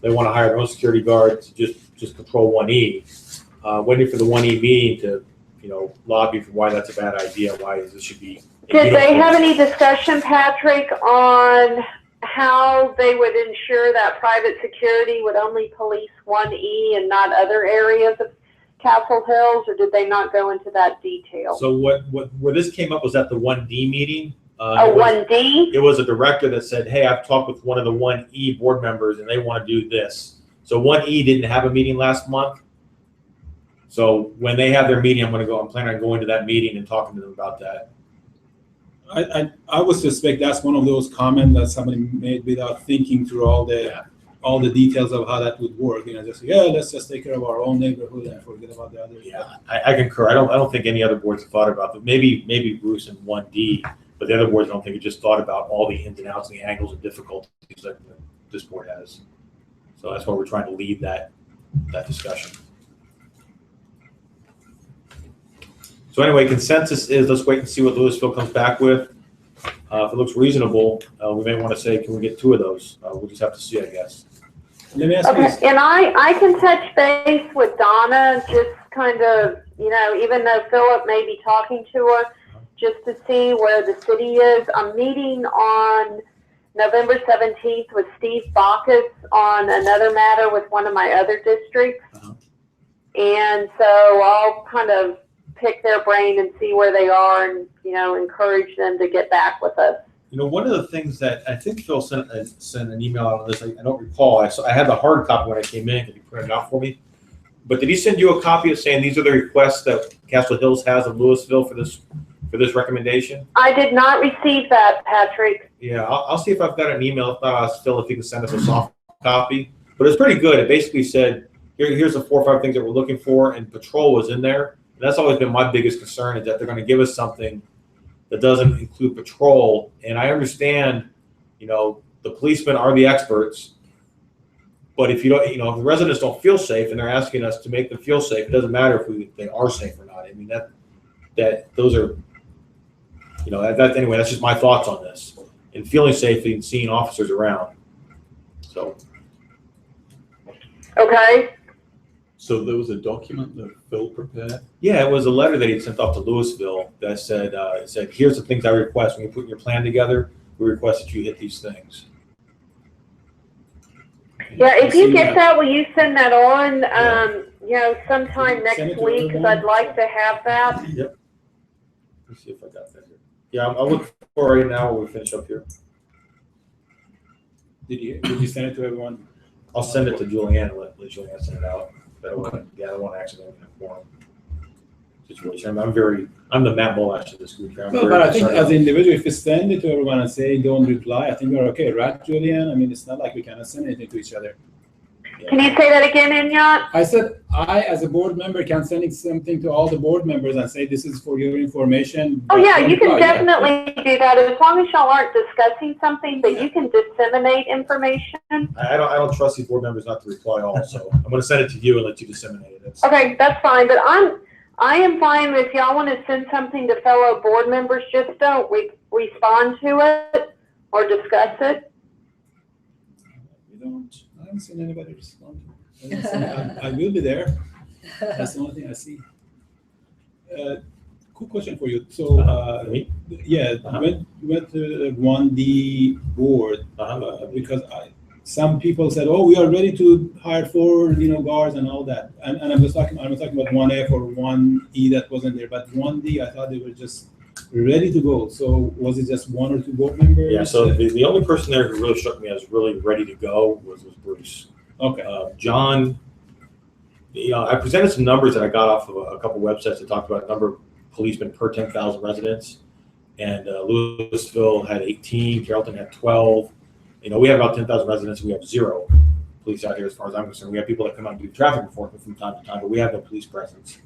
they want to hire their own security guard to just control 1E. Waiting for the 1E meeting to, you know, lobby for why that's a bad idea, why this should be. Did they have any discussion, Patrick, on how they would ensure that private security would only police 1E and not other areas of Castle Hills, or did they not go into that detail? So where this came up was at the 1D meeting. 1D? It was a director that said, hey, I've talked with one of the 1E board members and they want to do this. So 1E didn't have a meeting last month. So when they have their meeting, I'm planning on going to that meeting and talking to them about that. I would suspect that's one of those comments that somebody made without thinking through all the details of how that would work. You know, just let's just take care of our own neighborhood and forget about the others. Yeah, I concur. I don't think any other boards have thought about that. Maybe Bruce and 1D, but the other boards I don't think have just thought about all the ins and outs and the angles and difficulties that this board has. So that's why we're trying to lead that discussion. So anyway, consensus is let's wait and see what Louisville comes back with. If it looks reasonable, we may want to say, can we get 2 of those? We'll just have to see, I guess. Let me ask you this. Okay, and I can touch base with Donna, just kind of, you know, even though Philip may be talking to her, just to see where the city is. I'm meeting on November 17th with Steve Bacchus on another matter with one of my other districts. And so I'll kind of pick their brain and see where they are and, you know, encourage them to get back with us. You know, one of the things that I think Phil sent an email out on this, I don't recall. I had the hard copy when I came in. Could you print it out for me? But did he send you a copy of saying these are the requests that Castle Hills has of Louisville for this recommendation? I did not receive that, Patrick. Yeah, I'll see if I've got an email. If not, I'll ask Phil if he can send us a soft copy. But it's pretty good. It basically said, here's the 4 or 5 things that we're looking for, and patrol was in there. And that's always been my biggest concern, is that they're going to give us something that doesn't include patrol. And I understand, you know, the policemen are the experts. But if you don't, you know, if the residents don't feel safe and they're asking us to make them feel safe, it doesn't matter if they are safe or not. I mean, that those are, you know, anyway, that's just my thoughts on this. And feeling safe and seeing officers around. So Okay, So there was a document that Phil prepared. Yeah, it was a letter that he sent off to Louisville that said, here's the things I request. When you put your plan together, we request that you hit these things. yeah, if See you get that, will you send that on, Send sometime it next to week, because everyone. I'd like to have that. Yep. Let's see if I got that here. Yeah, I'll look for it right now when we finish up here. Did you send it to everyone? I'll send it to Julianne and let Julianne send it out. I don't want to accidentally inform situation. I'm the Matt Molash of this group here. I'm No, very but I think concerned as an about- individual, if you send it to everyone and say don't reply, I think we're okay, right, Julianne? I mean, it's not like we cannot send anything to each other. Can you say that again, Inyat? I said, I, as a board member, can send something to all the board members and say, this is for your information. Oh, but yeah, don't you can reply. Yeah. definitely do that, as long as y'all aren't discussing something, but you can disseminate information. I don't trust these board members not to reply all, so I'm going to send it to you and let you disseminate it. It's- Okay, that's fine, but I am fine if y'all want to send something to fellow board members, just don't respond to it or discuss it. I haven't seen anybody respond. I will be there. That's the only thing I see. Quick question for you. So, Me? yeah, you went to 1D board because some people said, "Oh, we are ready to hire 4, guards and all that." And I was talking about 1F or 1E that wasn't there, but 1D, I thought they were just ready to go. So was it just 1 or 2 board members? Yeah, so the only person there who really struck me as really ready to go was Bruce. Okay. John, I presented some numbers that I got off of a couple websites that talked about number of policemen per 10,000 residents. And Louisville had 18, Carrollton had 12. We have about 10,000 residents, and we have 0 police out here as far as I'm concerned. We have people that come out and do traffic enforcement from time to time, but we have no police presence.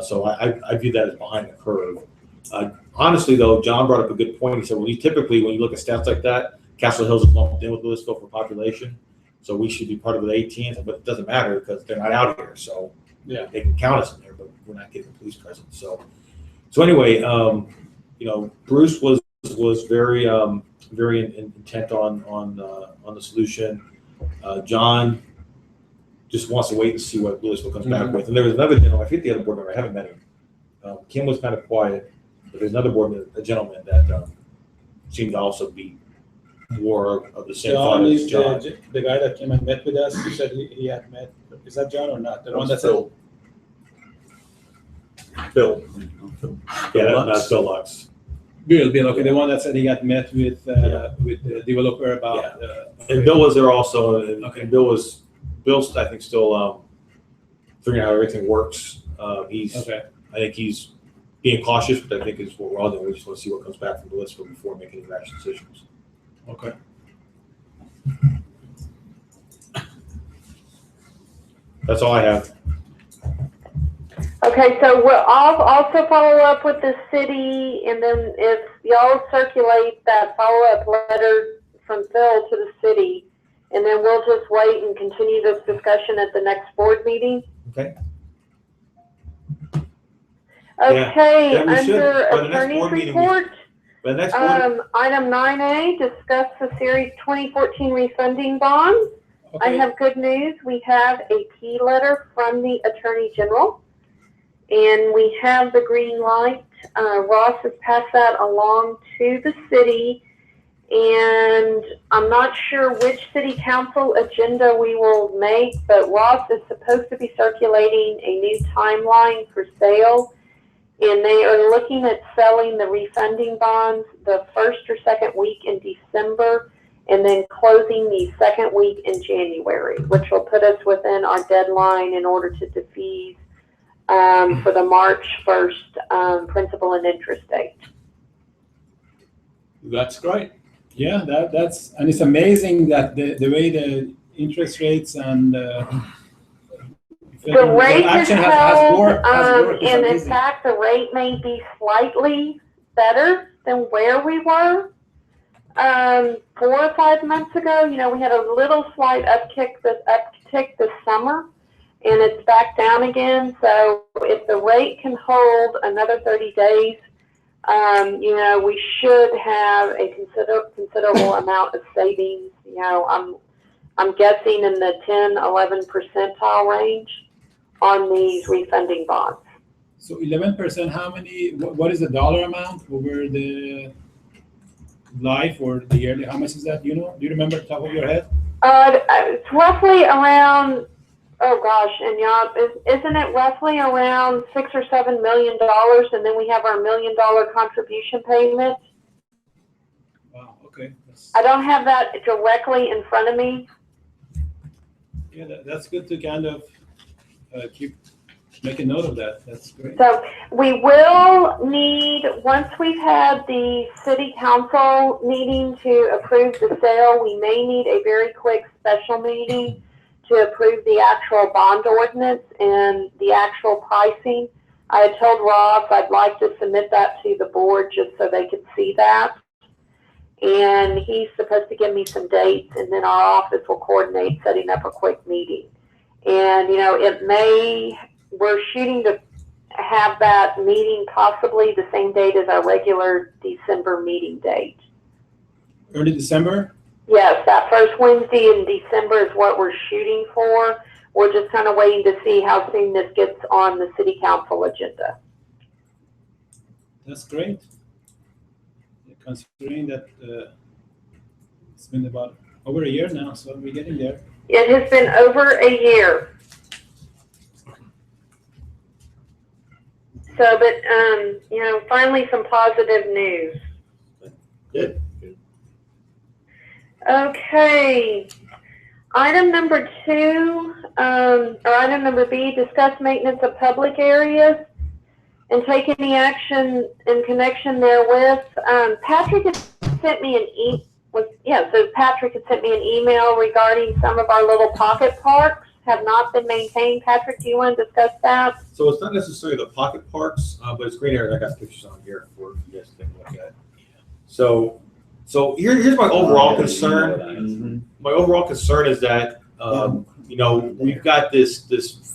So I view that as behind the curve. Honestly, though, John brought up a good point. He said, well, typically, when you look at stats like that, Castle Hills is lumped in with Louisville for population. So we should be part of the 18th, but it doesn't matter because they're not out here. So Yeah. they can count us in there, but we're not getting a police presence. So anyway, Bruce was very intent on the solution. John just wants to wait and see what Louisville comes back with. And there was another gentleman, I forget the other board member, I haven't met him. Kim was kind of quiet, but there's another board member, a gentleman that seemed to also be more of the same thought John as is John. the guy that came and met with us. You said he had met. Is that John or not? The one that's Phil. Bill. Yeah, that's Bill Lux. Bill. Okay, the one that said he had met with the developer about. And Bill was there also, and Okay. Bill's I think still figuring out how everything works. I think he's being cautious, but I think is what we're all doing. We just want to see what comes back from Louisville before making any rash decisions. Okay. That's all I have. Okay, so I'll also follow up with the city, and then if y'all circulate that follow-up letter from Phil to the city, and then we'll just wait and continue this discussion at the next board meeting. Okay. Okay, Yeah, we should. under By the next attorney's board meeting, report, But next board, item 9A, discuss the Series 2014 refunding bonds. I Okay. have good news. We have a key letter from the Attorney General, and we have the green light. Ross has passed that along to the city, and I'm not sure which city council agenda we will make, but Ross is supposed to be circulating a new timeline for sale, and they are looking at selling the refunding bonds the first or second week in December, and then closing the second week in January, which will put us within our deadline in order to defease for the March 1st principal and interest date. That's great. Yeah, that's and it's amazing that the way the interest rates and The rate is action has held, worked. It's and in amazing. fact, the rate may be slightly better than where we were 4 or 5 months ago. We had a little slight uptick this summer, and it's back down again. So if the rate can hold another 30 days, we should have a considerable amount of savings. I'm guessing in the 10, 11 percentile range on these refunding bonds. So 11%, how many, what is the dollar amount over the life or the yearly? How much is that? You know, do you remember the top of your head? It's roughly around, oh gosh, and yeah, isn't it roughly around $6 or $7 million? And then we have our $1 million contribution payment. Wow, okay. I don't have that directly in front of me. Yeah, that's good to kind of keep making note of that. That's great. So we will need, once we've had the city council meeting to approve the sale, we may need a very quick special meeting to approve the actual bond ordinance and the actual pricing. I had told Rob I'd like to submit that to the board just so they could see that. And he's supposed to give me some dates, and then our office will coordinate setting up a quick meeting. And, you know, we're shooting to have that meeting possibly the same date as our regular December meeting date. Early December? Yes, that first Wednesday in December is what we're shooting for. We're just kind of waiting to see how soon this gets on the city council agenda. That's great. Considering that it's been about over a year now, so we're getting there. It has been over a year. So, but, you know, finally some positive news. Good. Okay. Item number 2, or item number B, discuss maintenance of public areas and take any action in connection therewith. Patrick had sent me Patrick had sent me an email regarding some of our little pocket parks have not been maintained. Patrick, do you want to discuss that? So it's not necessarily the pocket parks, but it's green areas. I got pictures on here for you guys to take a look at. So here's my overall concern. My overall concern is that you know, we've got this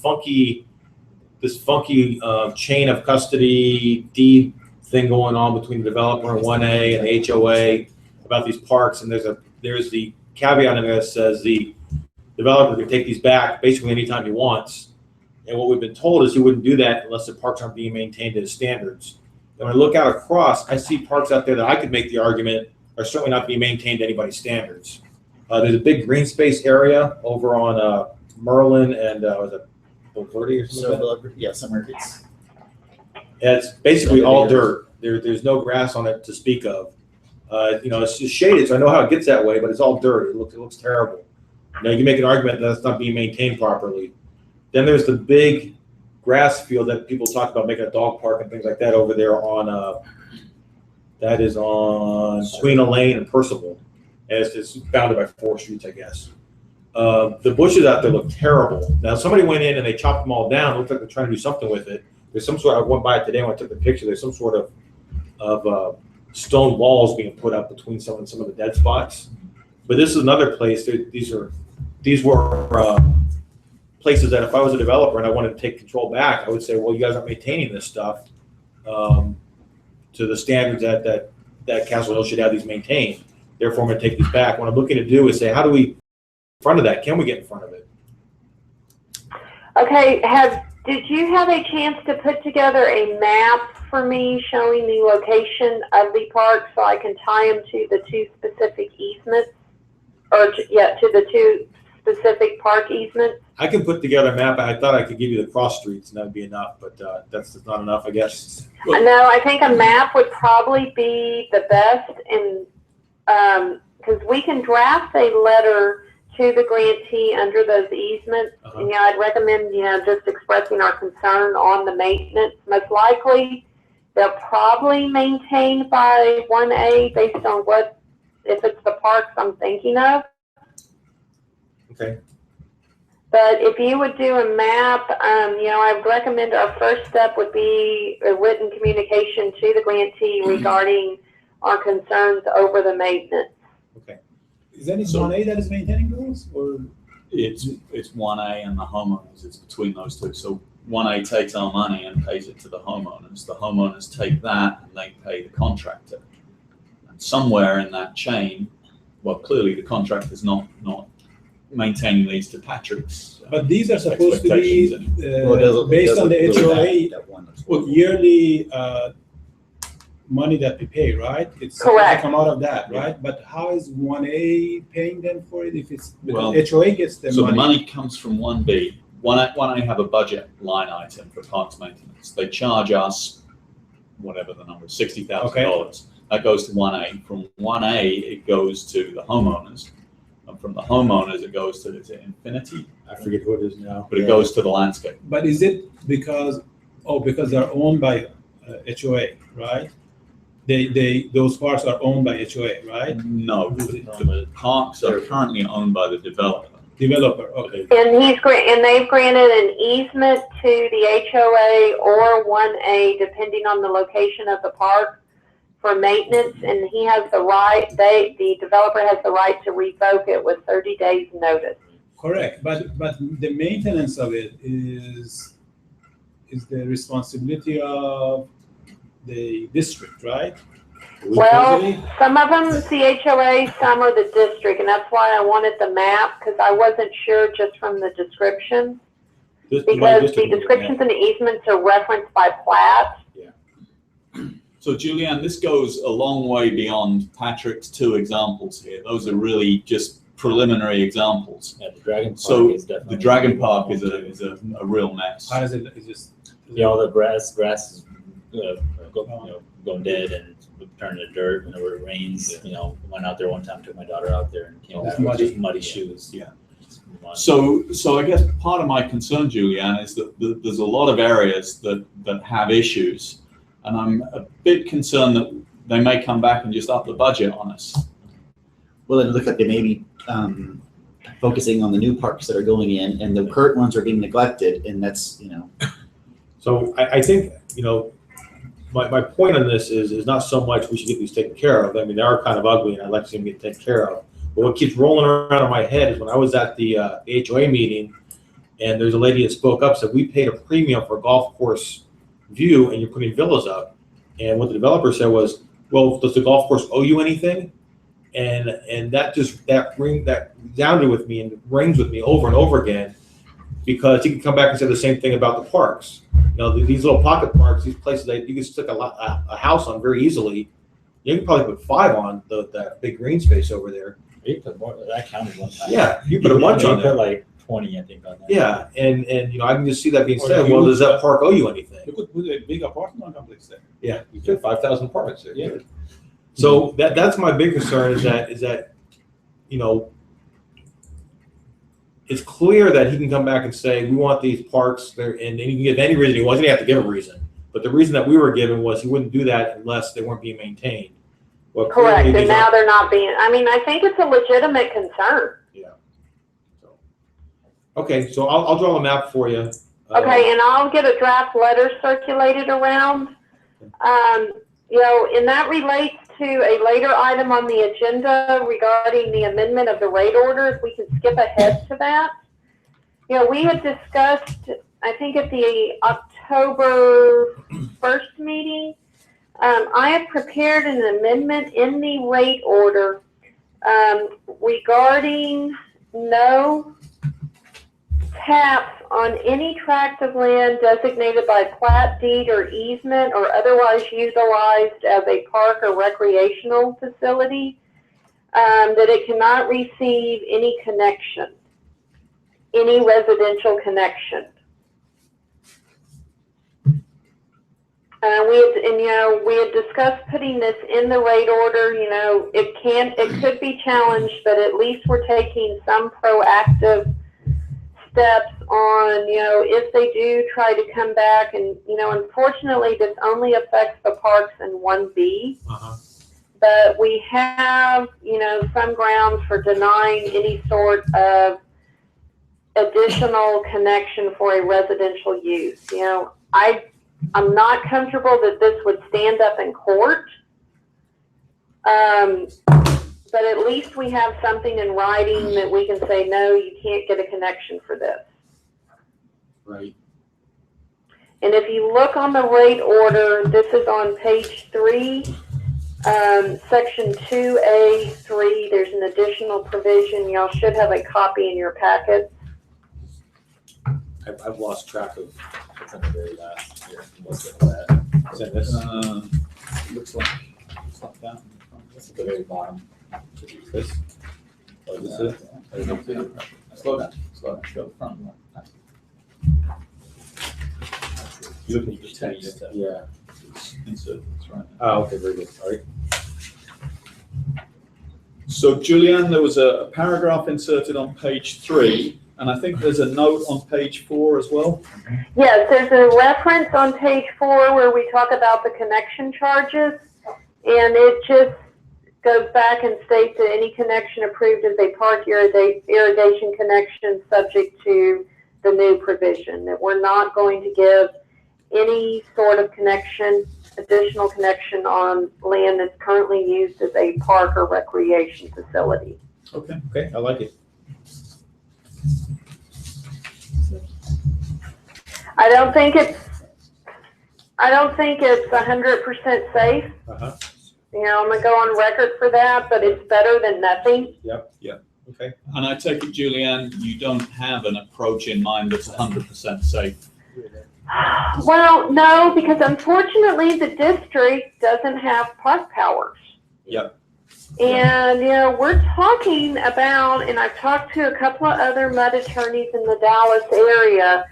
funky chain of custody deed thing going on between the developer and 1A and the HOA about these parks, and there's the caveat in there that says the developer can take these back basically anytime he wants. And what we've been told is he wouldn't do that unless the parks aren't being maintained to his standards. And when I look out across, I see parks out there that I could make the argument are certainly not being maintained to anybody's standards. There's a big green space area over on Merlin and was it Verde or something? So, yeah, somewhere it's. It's basically all dirt. There's no grass on it to speak of. You know, it's just shaded, so I know how it gets that way, but it's all dirt. It looks terrible. You know, you can make an argument that it's not being maintained properly. Then there's the big grass field that people talk about making a dog park and things like that over there on, that is on Queen Elaine and Percival. And it's bounded by 4 streets, I guess. The bushes out there look terrible. Now, somebody went in and they chopped them all down. It looked like they're trying to do something with it. There's some sort of, I went by it today when I took the picture. There's some sort of stone walls being put up between some of the dead spots. But this is another place. These were places that if I was a developer and I wanted to take control back, I would say, well, you guys aren't maintaining this stuff to the standards that Castle Hill should have these maintained. Therefore, I'm going to take these back. What I'm looking to do is say, how do we get in front of that? Can we get in front of it? Okay, did you have a chance to put together a map for me showing the location of the park so I can tie them to the 2 specific easements? Or to the 2 specific park easements? I can put together a map. I thought I could give you the cross streets and that would be enough, but that's not enough, I guess. No, I think a map would probably be the best, and because we can draft a letter to the grantee under those easements. Uh-huh. And, I'd recommend, just expressing our concern on the maintenance. Most likely, they're probably maintained by 1A based on if it's the parks I'm thinking of. Okay. But if you would do a map, I would recommend our first step would be a written communication to the grantee regarding our concerns over the maintenance. Okay. Is that 1A that is maintaining those, or? It's 1A and the homeowners. It's between those 2. So 1A takes our money and pays it to the homeowners. The homeowners take that and they pay the contractor. And somewhere in that chain, well, clearly the contractor's not maintaining these to Patrick's. But these are supposed to be expectations based on the HOA That one is- yearly money that we pay, right? It's supposed to Correct. come out of that, right? But how is 1A paying them for it if it's, Well, because HOA gets the So money? the money comes from 1B. 1A have a budget line item for parks maintenance. They charge us whatever the number is, $60,000. That goes to 1A. From 1A, it goes to the homeowners. And from the homeowners, it goes to, is it Infinity? I forget who it is now. But it goes to the landscape. But is it because they're owned by HOA, right? Those parks are owned by HOA, right? No, the parks are currently owned by the developer. Developer, okay. And they've granted an easement to the HOA or 1A, depending on the location of the park, for maintenance, and he has the right, the developer has the right to revoke it with 30 days notice. Correct, but the maintenance of it is the responsibility of the district, right? Well, some of them is the HOA, some are the district, and that's why I wanted the map, because I wasn't sure just from the description. Because the descriptions and the easements are referenced by plat. So Julianne, this goes a long way beyond Patrick's two examples here. Those are really just preliminary examples. Yeah, the Dragon Park So is definitely. the Dragon Park is a real mess. How is it, is just? Yeah, all the grass is, going dead and turning to dirt whenever it rains. Went out there one time, took my daughter out there, and It's muddy. just muddy shoes. Yeah. So I guess part of my concern, Julianne, is that there's a lot of areas that have issues, and I'm a bit concerned that they may come back and just up the budget on us. Well, it looks like they may be focusing on the new parks that are going in, and the current ones are being neglected, and that's, So I think, my point on this is not so much we should get these taken care of. I mean, they are kind of ugly and I'd like to see them get taken care of. But what keeps rolling around in my head is when I was at the HOA meeting and there's a lady that spoke up, said we paid a premium for a golf course view and you're putting villas up. And what the developer said was, well, does the golf course owe you anything? And that resounded with me and rings with me over and over again, because he can come back and say the same thing about the parks. These little pocket parks, these places that you can stick a house on very easily. You can probably put 5 on that big green space over there. You put more. I counted one time. Yeah, you put a bunch on You there. put like 20, I think, on that. Yeah, and I can just see that being Or said. you Well, would- does that park owe you anything? You could put a big apartment complex there. Yeah, you could 5,000 apartments there. Yeah. So that's my big concern is that it's clear that he can come back and say, we want these parks there, and he can give any reason he wants. He didn't have to give a reason. But the reason that we were given was he wouldn't do that unless they weren't being maintained. Well, Correct, clearly and these now aren't. they're not being, I think it's a legitimate concern. So, okay, so I'll draw a map for you. Okay, and I'll get a draft letter circulated around. And that relates to a later item on the agenda regarding the amendment of the rate order. If we can skip ahead to that. We had discussed, I think at the October 1st meeting, I have prepared an amendment in the rate order regarding no taps on any tract of land designated by plat, deed, or easement or otherwise utilized as a park or recreational facility, that it cannot receive any connection, any residential connection. We had discussed putting this in the rate order. It could be challenged, but at least we're taking some proactive steps on, if they do try to come back, and unfortunately this only affects the parks in 1B, but we have some grounds for denying any sort of additional connection for a residential use. I'm not comfortable that this would stand up in court, but at least we have something in writing that we can say, no, you can't get a connection for this. Right. And if you look on the rate order, this is on page 3. Section 2A3, there's an additional provision. Y'all should have a copy in your packet. I've lost track of, It's on the very last here. Let's look at that. is that this? Looks like that. It's at the very bottom. This? Oh, is this it? Slow down, go front. You looking at the text? Yeah. Insert, that's right. Oh, okay, very good, all right. So Julianne, there was a paragraph inserted on page 3, and I think there's a note on page 4 as well. Yes, there's a reference on page 4 where we talk about the connection charges, and it just goes back and states that any connection approved as a park irrigation connection subject to the new provision, that we're not going to give any sort of connection, additional connection on land that's currently used as a park or recreation facility. Okay, I like it. I don't think it's 100% safe. Uh-huh, You know, I'm gonna go on record for that, but it's better than nothing. okay. And I take it, Julianne, you don't have an approach in mind that's 100% safe. Well, no, because unfortunately the district doesn't have park powers. Yep. And, you know, we're talking about, and I've talked to a couple of other mud attorneys in the Dallas area,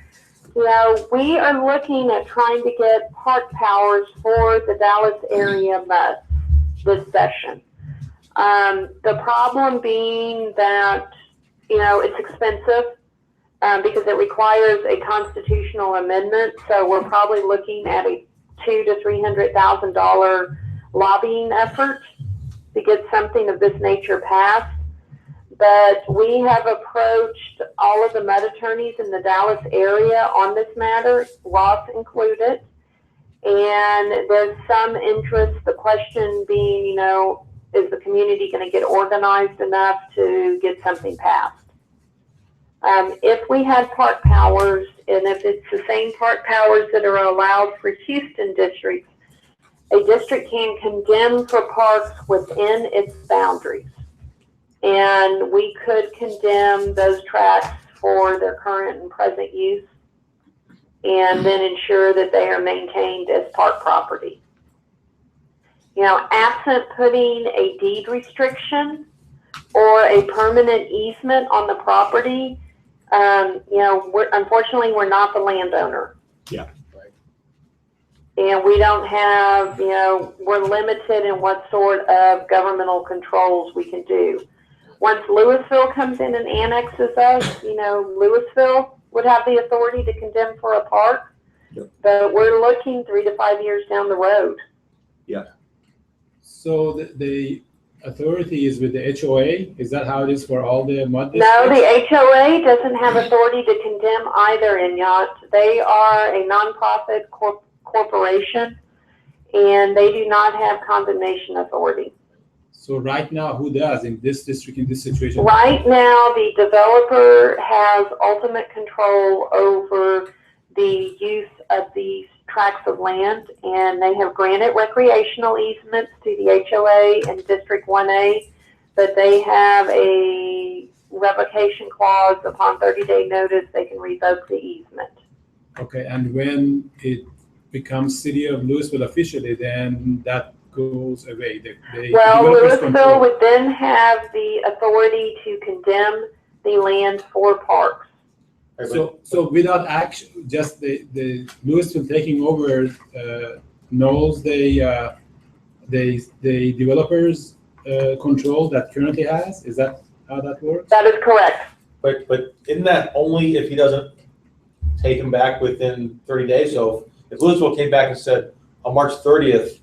you know, we are looking at trying to get park powers for the Dallas area mud this session. The problem being that, you know, it's expensive. Because it requires a constitutional amendment, so we're probably looking at a $200,000 to $300,000 lobbying effort to get something of this nature passed. But we have approached all of the mud attorneys in the Dallas area on this matter, Ross included, and there's some interest. The question being, you know, is the community going to get organized enough to get something passed? If we had park powers, and if it's the same park powers that are allowed for Houston districts, a district can condemn for parks within its boundaries. And we could condemn those tracts for their current and present use, and then ensure that they are maintained as park property. You know, absent putting a deed restriction or a permanent easement on the property, you know, unfortunately, we're not the landowner. Yeah, right. And we don't have, you know, we're limited in what sort of governmental controls we can do. Once Louisville comes in and annexes us, you know, Louisville would have the authority to condemn for a park. Yep. But we're looking 3 to 5 years down the road. So the authority is with the HOA? Is that how it is for all the mud No, districts? the HOA doesn't have authority to condemn either in yacht. They are a nonprofit corporation, and they do not have condemnation authority. So right now, who does in this district, in this situation? Right now, the developer has ultimate control over the use of these tracts of land, and they have granted recreational easements to the HOA and District 1A, but they have a revocation clause. Upon 30-day notice, they can revoke the easement. Okay, and when it becomes City of Louisville officially, then that goes away. Well, developers Louisville control. would then have the authority to condemn the land for parks. So without action, just the Louisville taking over knows the developers control that currently has? Is that how that works? That is correct. But isn't that only if he doesn't take him back within 30 days? So if Louisville came back and said, on March 30th,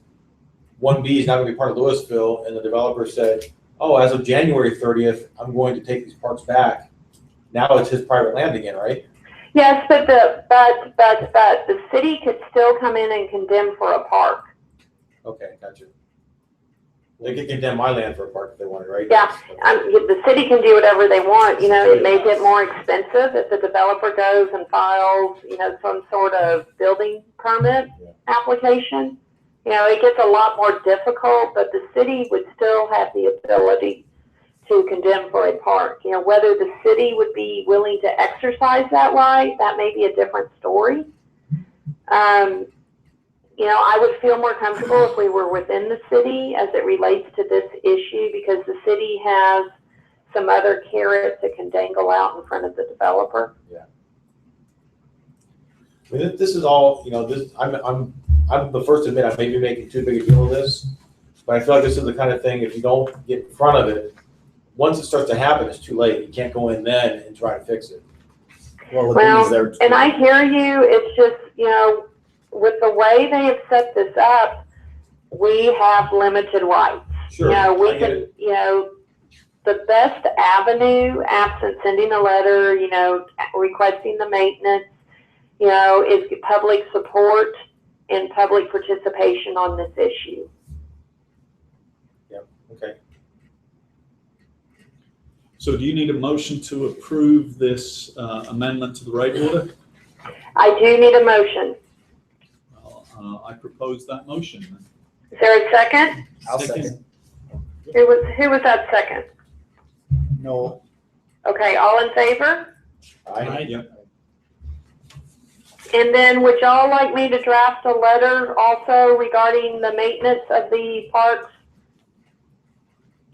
1B is not going to be part of Louisville, and the developer said, oh, as of January 30th, I'm going to take these parks back. Now it's his private land again, right? Yes, but the city could still come in and condemn for a park. Okay, gotcha. They could condemn my land for a park if they wanted, right? Yeah, the city can do whatever they want. You know, it may get more expensive if the developer goes and files, you know, some sort of building permit application. it gets a lot more difficult, but the city would still have the ability to condemn for a park. Whether the city would be willing to exercise that right, that may be a different story. I would feel more comfortable if we were within the city as it relates to this issue, because the city has some other carrots it can dangle out in front of the developer. I mean, this is all, I'm the first to admit I may be making too big a deal of this, but I feel like this is the kind of thing, if you don't get in front of it, once it starts to happen, it's too late. You can't go in then and try to fix it. Well, the thing is they're. And I hear you, it's just, with the way they have set this up, we have limited rights. Sure, We can, the best avenue, absent sending a letter, requesting the maintenance, is public support and public participation on this issue. Okay. So do you need a motion to approve this amendment to the rate order? I do need a motion. Well, I propose that motion. Is there a second? I'll second. Who was that second? No. Okay, all in favor? Yep. And then would y'all like me to draft a letter also regarding the maintenance of the parks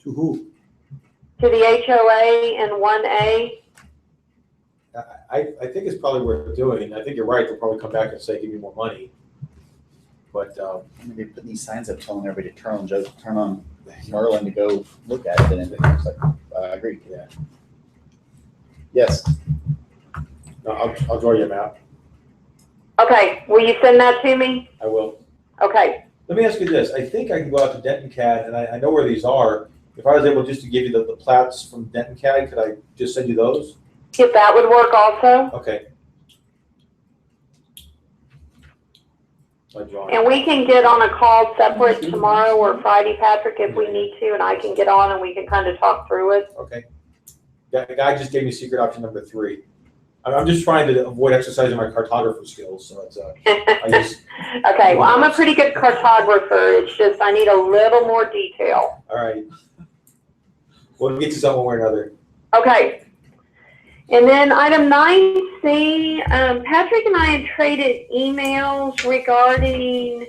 To who? to the HOA and 1A? I think it's probably worth doing. I think you're right. They'll probably come back and say, give me more money. But Maybe putting these signs up telling everybody to turn on Merlin to go look at it, and it's like, I agree. Yeah. Yes. no, I'll draw you a map. Okay, will you send that to me? I will. Okay, Let me ask you this. I think I can go out to Denton CAD, and I know where these are. If I was able just to give you the plats from Denton CAD, could I just send you those? if that would work also. Okay. My drawing. And we can get on a call separate tomorrow or Friday, Patrick, if we need to, and I can get on and we can kind of talk through it. Okay. The guy just gave me secret option number 3. I'm just trying to avoid exercising my cartographer skills, so it's I just. Okay, well, I'm a pretty good cartographer. It's just I need a little more detail. All right. We'll get you something one way or another. Okay. And then item 9C, Patrick and I had traded emails regarding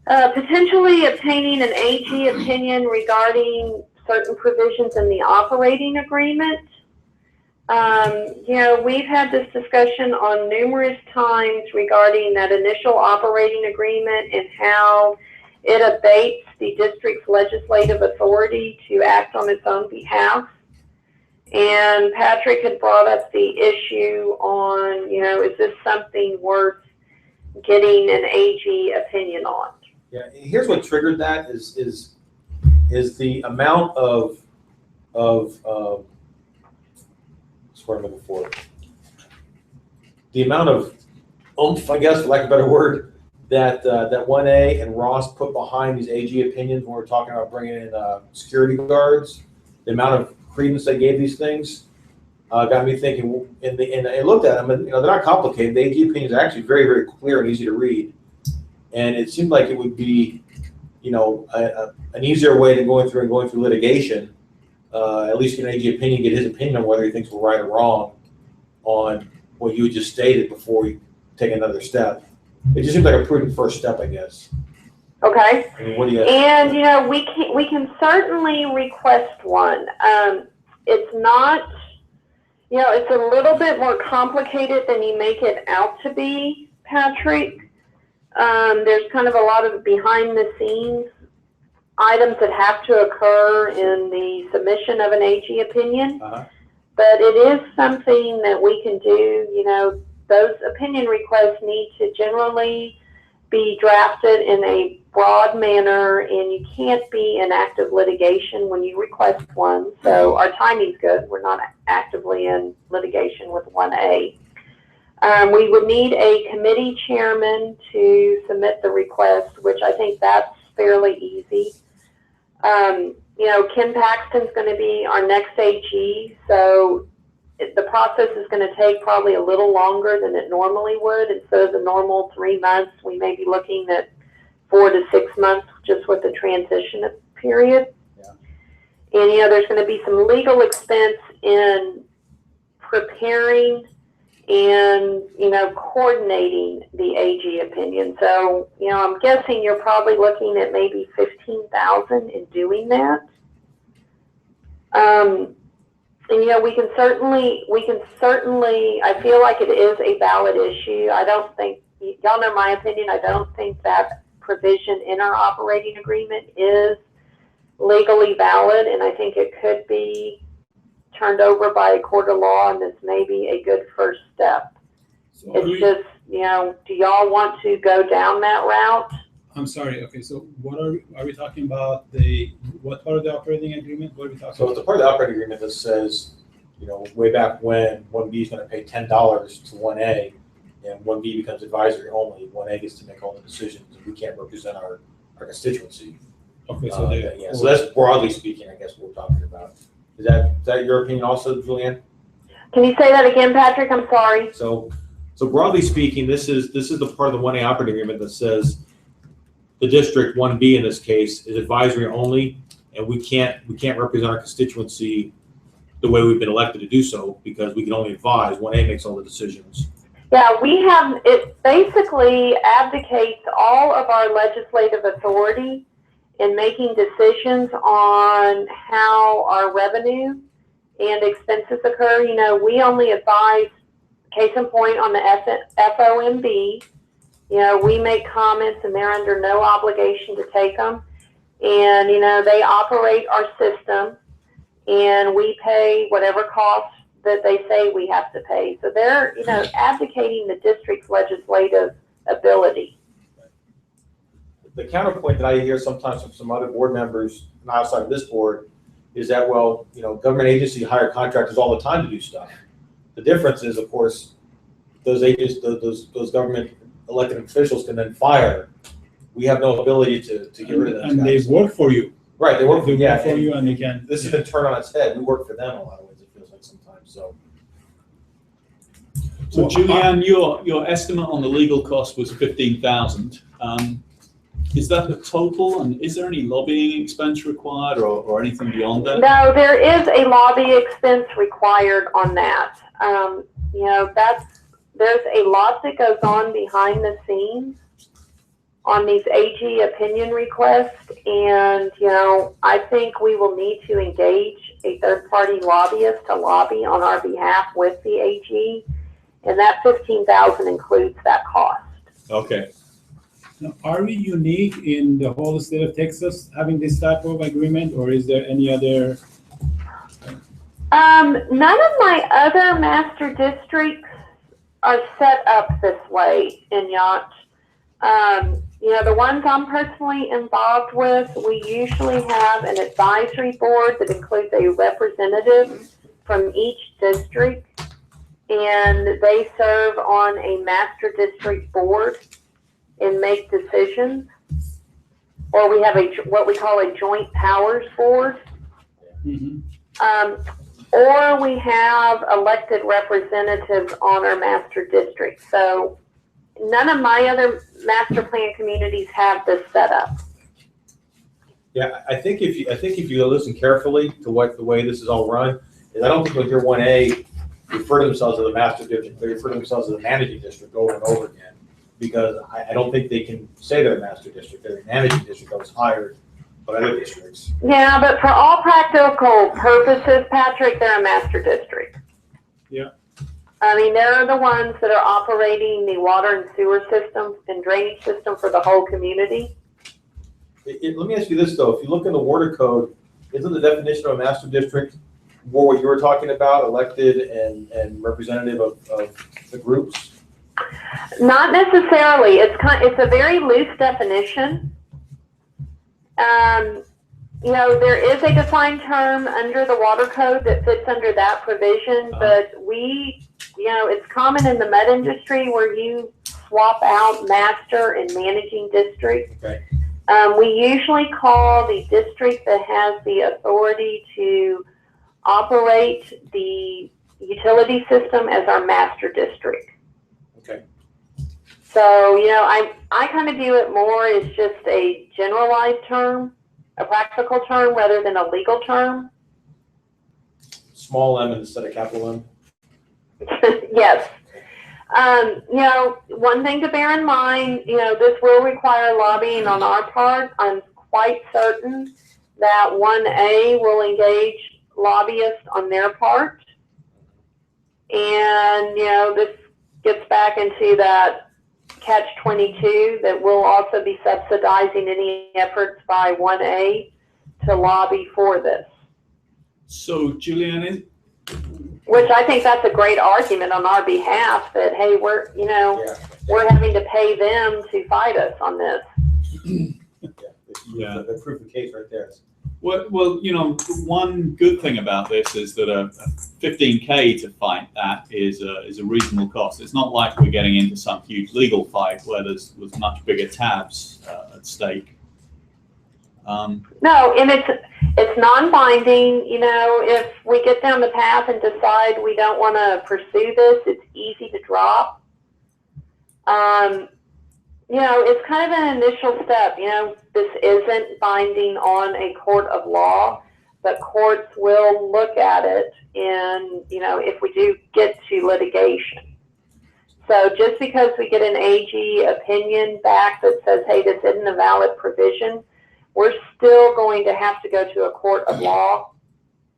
potentially obtaining an AG opinion regarding certain provisions in the operating agreement. We've had this discussion on numerous times regarding that initial operating agreement and how it abates the district's legislative authority to act on its own behalf. And Patrick had brought up the issue on, is this something worth getting an AG opinion on? Yeah, here's what triggered that is the amount of what's what I'm looking for. The amount of oomph, I guess, for lack of a better word, that 1A and Ross put behind these AG opinions when we're talking about bringing in security guards. The amount of credence they gave these things got me thinking. And I looked at them, and they're not complicated. The AG opinions are actually very, very clear and easy to read. And it seemed like it would be, an easier way than going through litigation. At least get an AG opinion, get his opinion on whether he thinks we're right or wrong on what you had just stated before we take another step. It just seems like a prudent first step, I guess. Okay. I mean, what do you? And we can certainly request one. It's not, it's a little bit more complicated than you make it out to be, Patrick. There's kind of a lot of behind the scenes items that have to occur in the submission of an AG opinion. Uh-huh. But it is something that we can do. Those opinion requests need to generally be drafted in a broad manner, and you can't be in active litigation when you request one. So our timing's good. We're not actively in litigation with 1A. We would need a committee chairman to submit the request, which I think that's fairly easy. Ken Paxton's going to be our next AG, so the process is going to take probably a little longer than it normally would. Instead of the normal 3 months, we may be looking at 4 to 6 months just with the transition period. Yeah. And, there's going to be some legal expense in preparing and, coordinating the AG opinion. So, I'm guessing you're probably looking at maybe $15,000 in doing that. And, we can certainly, I feel like it is a valid issue. I don't think, y'all know my opinion, I don't think that provision in our operating agreement is legally valid, and I think it could be turned over by a court of law, and this may be a good first step. So It's just, do y'all want to go down that route? I'm sorry, okay, so what are we talking about what part of the operating agreement? What are we talking So about? it's a part of the operating agreement that says, way back when 1B is going to pay $10 to 1A, and 1B becomes advisory only, 1A gets to make all the decisions, and we can't represent our constituency. Okay, so Yeah, so that's broadly speaking, I guess, what we're talking about. Is that your opinion also, Julianne? Can you say that again, Patrick? I'm sorry. So broadly speaking, this is the part of the 1A operating agreement that says the district 1B in this case is advisory only, and we can't represent our constituency the way we've been elected to do so, because we can only advise. 1A makes all the decisions. Yeah, it basically abdicates all of our legislative authority in making decisions on how our revenue and expenses occur. We only advise, case in point, on the FOMB. We make comments and they're under no obligation to take them. And, they operate our system and we pay whatever costs that they say we have to pay. So they're, abdicating the district's legislative ability. The counterpoint that I hear sometimes from some other board members, not outside of this board, is that, well, government agencies hire contractors all the time to do stuff. The difference is, of course, those agents, those government elected officials can then fire. We have no ability to get rid of them. And they work for you. Right, they work for you, and they can. This has been turned on its head. We work for them in a lot of ways, it feels like sometimes, so. So Julianne, your estimate on the legal cost was 15,000. Is that the total, and is there any lobbying expense required or anything beyond that? No, there is a lobby expense required on that. There's a lot that goes on behind the scenes on these AG opinion requests, and I think we will need to engage a third-party lobbyist to lobby on our behalf with the AG, and that $15,000 includes that cost. Okay. Now, are we unique in the whole state of Texas having this type of agreement, or is there any other? None of my other master districts are set up this way in Yacht. The ones I'm personally involved with, we usually have an advisory board that includes a representative from each district, and they serve on a master district board and make decisions. Or we have what we call a joint powers board. Mm-hmm. Or we have elected representatives on our master district. So none of my other master plan communities have this set up. Yeah, I think if you listen carefully to the way this is all run, is I don't think you'll hear 1A refer to themselves as a master district. They refer to themselves as a managing district over and over again, because I don't think they can say they're a master district. They're a managing district that was hired by other districts. Yeah, but for all practical purposes, Patrick, they're a master district. Yeah. I mean, they're the ones that are operating the water and sewer system and drainage system for the whole community. Let me ask you this, though. If you look in the water code, isn't the definition of a master district more what you were talking about, elected and representative of the groups? Not necessarily. It's a very loose definition. There is a defined term under the water code that fits under that provision, but it's common in the med industry where you swap out master and managing district. Okay. We usually call the district that has the authority to operate the utility system as our master district. Okay. So, you know, I kind of view it more as just a generalized term, a practical term rather than a legal term. Small m instead of capital M. Yes. You know, one thing to bear in mind, you know, this will require lobbying on our part. I'm quite certain that 1A will engage lobbyists on their part. And, you know, this gets back into that catch-22 that will also be subsidizing any efforts by 1A to lobby for this. So, Julianne, Which I think that's a great argument on our behalf that, hey, we're, you know, we're having to pay them to fight us on this. Yeah, the proof of the case right there. well, you know, one good thing about this is that a 15K to fight that is a reasonable cost. It's not like we're getting into some huge legal fight where there's much bigger tabs at stake. No, and it's non-binding. You know, if we get down the path and decide we don't want to pursue this, it's easy to drop. You know, it's kind of an initial step. You know, this isn't binding on a court of law, but courts will look at it in, you know, if we do get to litigation. So just because we get an AG opinion back that says, hey, this isn't a valid provision, we're still going to have to go to a court of law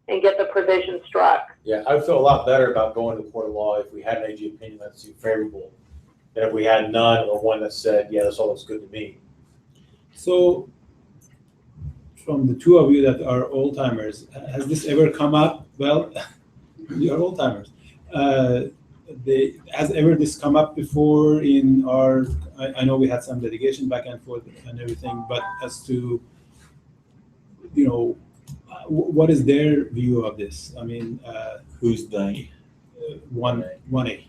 and get the provision struck. Yeah, I would feel a lot better about going to the court of law if we had an AG opinion that seemed favorable than if we had none or one that said, yeah, this all looks good to me. So, from the two of you that are old timers, has this ever come up? Well, you are old timers. Has ever this come up before in our? I know we had some litigation back and forth and everything, but as to, you know, what is their view of this? I mean, Who's they? 1A.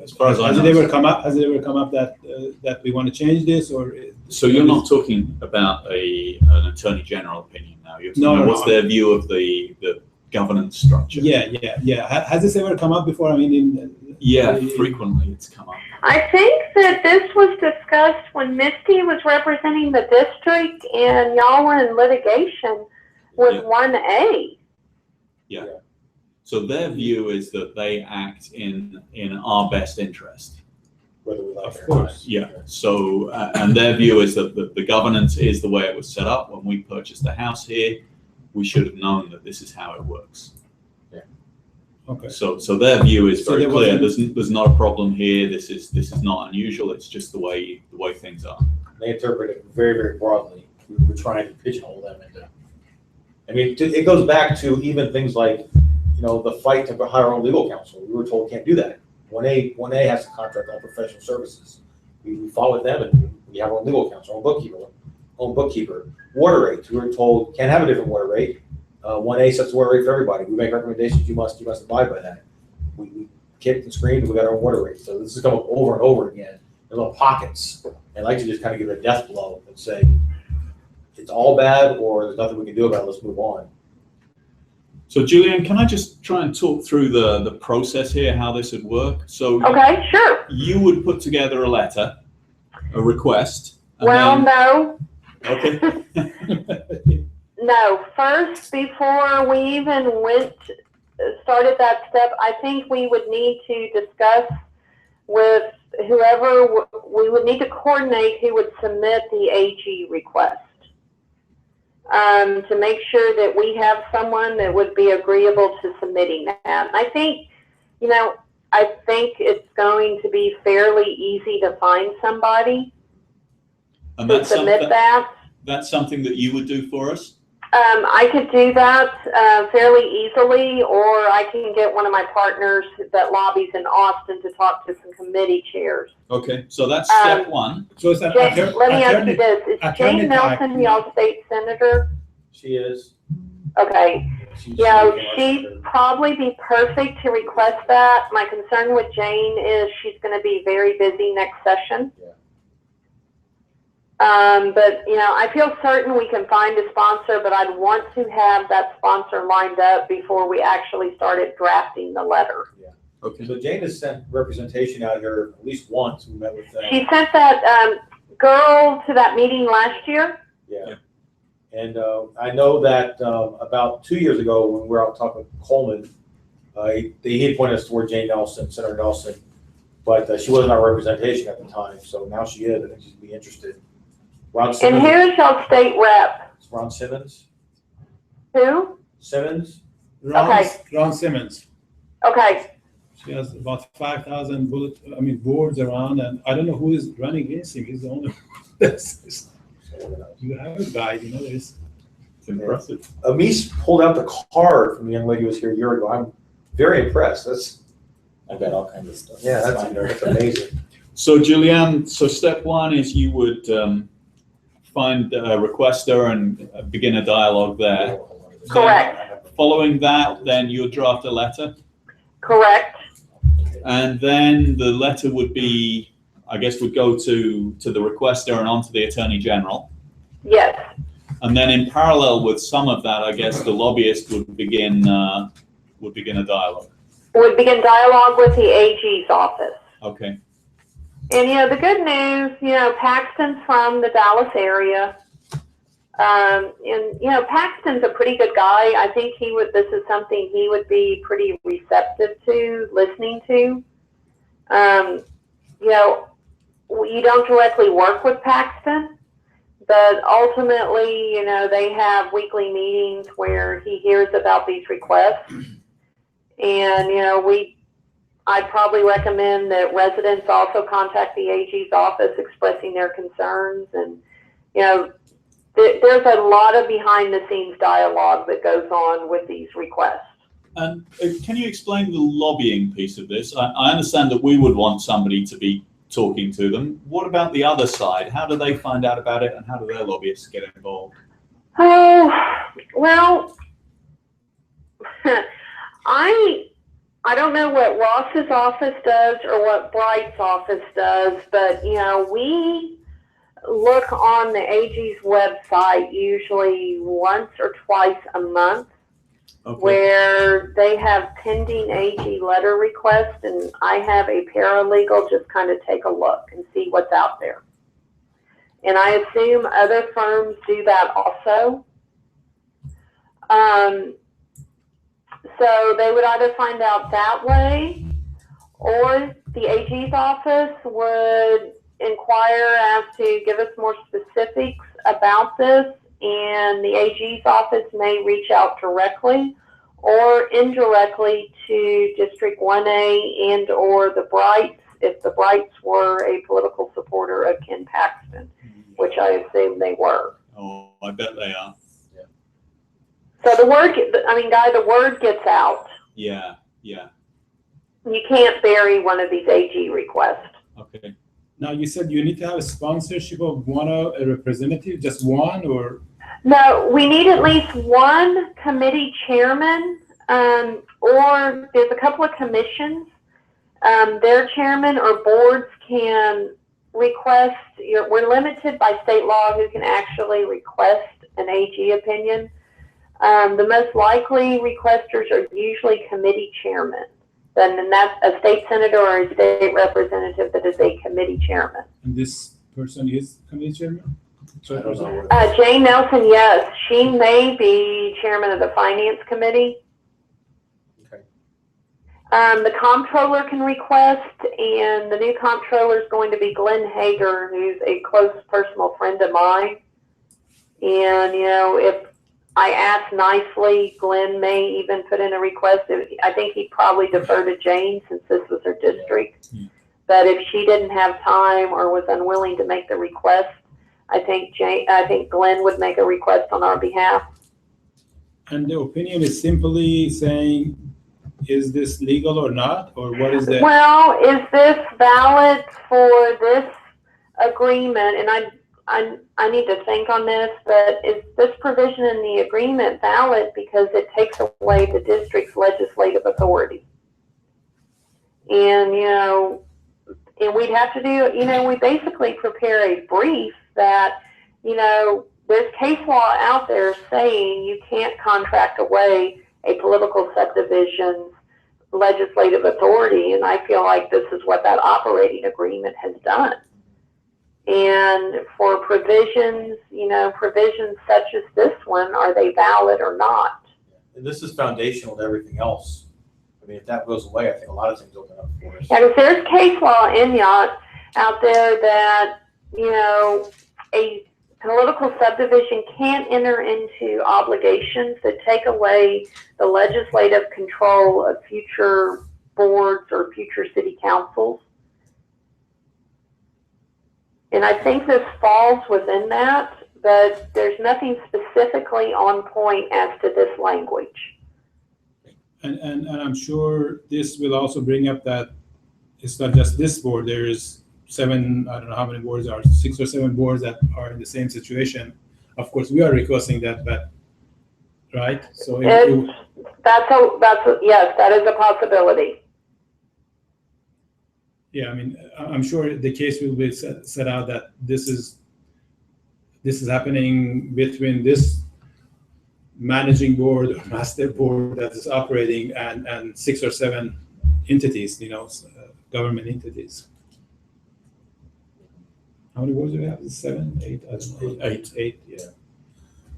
As far as I has know. it ever come up? Has it ever come up that that we want to change this, or? So you're not talking about an attorney general opinion now. You're talking about what's their view of the governance structure. Yeah. Has this ever come up before? I mean, frequently it's come up. I think that this was discussed when Misty was representing the district and y'all were in litigation with 1A. Yeah. So their view is that they act in our best interest. Whether we like Of it or course. not. Yeah. So and their view is that the governance is the way it was set up when we purchased the house here. We should have known that this is how it works. okay. So their view is So very there clear. wasn't- There's not a problem here. This is not unusual. It's just the way things are. They interpret it very, very broadly. We're trying to pigeonhole them into. I mean, it goes back to even things like, you know, the fight to hire our own legal counsel. We were told can't do that. 1A has to contract all professional services. We fought with them and we have our own legal counsel, own bookkeeper. Water rates, we were told can't have a different water rate. 1A sets the water rate for everybody. We make recommendations. You must abide by that. We kicked and screamed. We got our own water rate. So this is coming over and over again in little pockets. And I like to just kind of give it a death blow and say it's all bad or there's nothing we can do about it. Let's move on. So Julian, can I just try and talk through the process here, how this would work? So Okay, sure. you would put together a letter, a request. and Well, then- no. Okay. No, first, before we even started that step, I think we would need to discuss with whoever, we would need to coordinate who would submit the AG request. To make sure that we have someone that would be agreeable to submitting that. And I think, you know, I think it's going to be fairly easy to find somebody And to that's submit something, that. that's something that you would do for us? I could do that fairly easily, or I can get one of my partners that lobbies in Austin to talk to some committee chairs. Okay, so that's step one. So it's an Jane, let me ask you this. Is attorney Jane type. Nelson y'all's state senator? She is. Okay. She She'd probably be perfect to request that. My concern with Jane is she's going to be very busy next session. Yeah. But, you know, I feel certain we can find a sponsor, but I'd want to have that sponsor lined up before we actually started drafting the letter. Okay. So Jane has sent representation out here at least once. We met with them. She sent that girl to that meeting last year. Yeah. And I know that about 2 years ago, when we were out talking with Coleman, he had pointed us toward Jane Nelson, Senator Nelson, but she wasn't our representation at the time. So now she is. I think she'd be interested. Ron And Simmons. who's y'all state rep? Ron Simmons. Who? Simmons. Ron Simmons. Okay. She has about 5,000 boards around, and I don't know who is running against him. He's the only one. You have a guy, there's. It's impressive. Amis pulled out the card from the young lady who was here a year ago. I'm very impressed. I've got all kinds of stuff. Yeah, It's that's fine. amazing. So Julianne, so step one is you would find a requester and begin a dialogue there. Correct. Following that, then you would draft a letter, Correct. and then the letter would be, I guess, would go to the requester and on to the Attorney General. Yes. And then in parallel with some of that, I guess the lobbyist would begin a dialogue. Would begin dialogue with the AG's office. Okay. And, the good news, Paxton's from the Dallas area. And, Paxton's a pretty good guy. I think this is something he would be pretty receptive to, listening to. You don't directly work with Paxton, but ultimately, they have weekly meetings where he hears about these requests. And, I'd probably recommend that residents also contact the AG's office expressing their concerns. And, there's a lot of behind the scenes dialogue that goes on with these requests. And can you explain the lobbying piece of this? I understand that we would want somebody to be talking to them. What about the other side? How do they find out about it, and how do their lobbyists get involved? Oh, well, I don't know what Ross's office does or what Bright's office does, but, we look on the AG's website usually once or twice a month. Okay. Where they have pending AG letter requests, and I have a paralegal just kind of take a look and see what's out there. And I assume other firms do that also. So they would either find out that way, or the AG's office would inquire as to give us more specifics about this, and the AG's office may reach out directly or indirectly to District 1A and or the Brights, if the Brights were a political supporter of Ken Paxton, which I assume they were. Oh, I bet they are. So the word gets out. Yeah. You can't bury one of these AG requests. Okay. Now, you said you need to have a sponsorship of a representative, just one, or? No, we need at least one committee chairman, or there's a couple of commissions. Their chairman or boards can request, we're limited by state law who can actually request an AG opinion. The most likely requesters are usually committee chairmen. Then that's a state senator or a state representative that is a committee chairman. And this person is committee chairman? I don't know. Jane Nelson, yes, she may be chairman of the finance committee. Okay. The comptroller can request, and the new comptroller is going to be Glenn Hager, who's a close personal friend of mine. And, if I ask nicely, Glenn may even put in a request. I think he'd probably defer to Jane since this was her district. Yeah. But if she didn't have time or was unwilling to make the request, I think Glenn would make a request on our behalf. And the opinion is simply saying, is this legal or not, or what is that? Well, is this valid for this agreement? And I need to think on this, but is this provision in the agreement valid because it takes away the district's legislative authority? And, and we'd have to do, we basically prepare a brief that, there's case law out there saying you can't contract away a political subdivision's legislative authority, and I feel like this is what that operating agreement has done. And for provisions, provisions such as this one, are they valid or not? And this is foundational to everything else. I mean, if that goes away, I think a lot of things open up for us. Yeah, because there's case law in yacht out there that, a political subdivision can't enter into obligations that take away the legislative control of future boards or future city councils. And I think this falls within that, but there's nothing specifically on point as to this language. And I'm sure this will also bring up that it's not just this board. There is 7, I don't know how many boards are, 6 or 7 boards that are in the same situation. Of course, we are requesting that, but right? So Yes, that is a possibility. yeah, I mean, I'm sure the case will be set out that this is happening between this managing board or master board that is operating and 6 or 7 entities, government entities. How many boards do we have? 7, 8? I don't know. 8, yeah.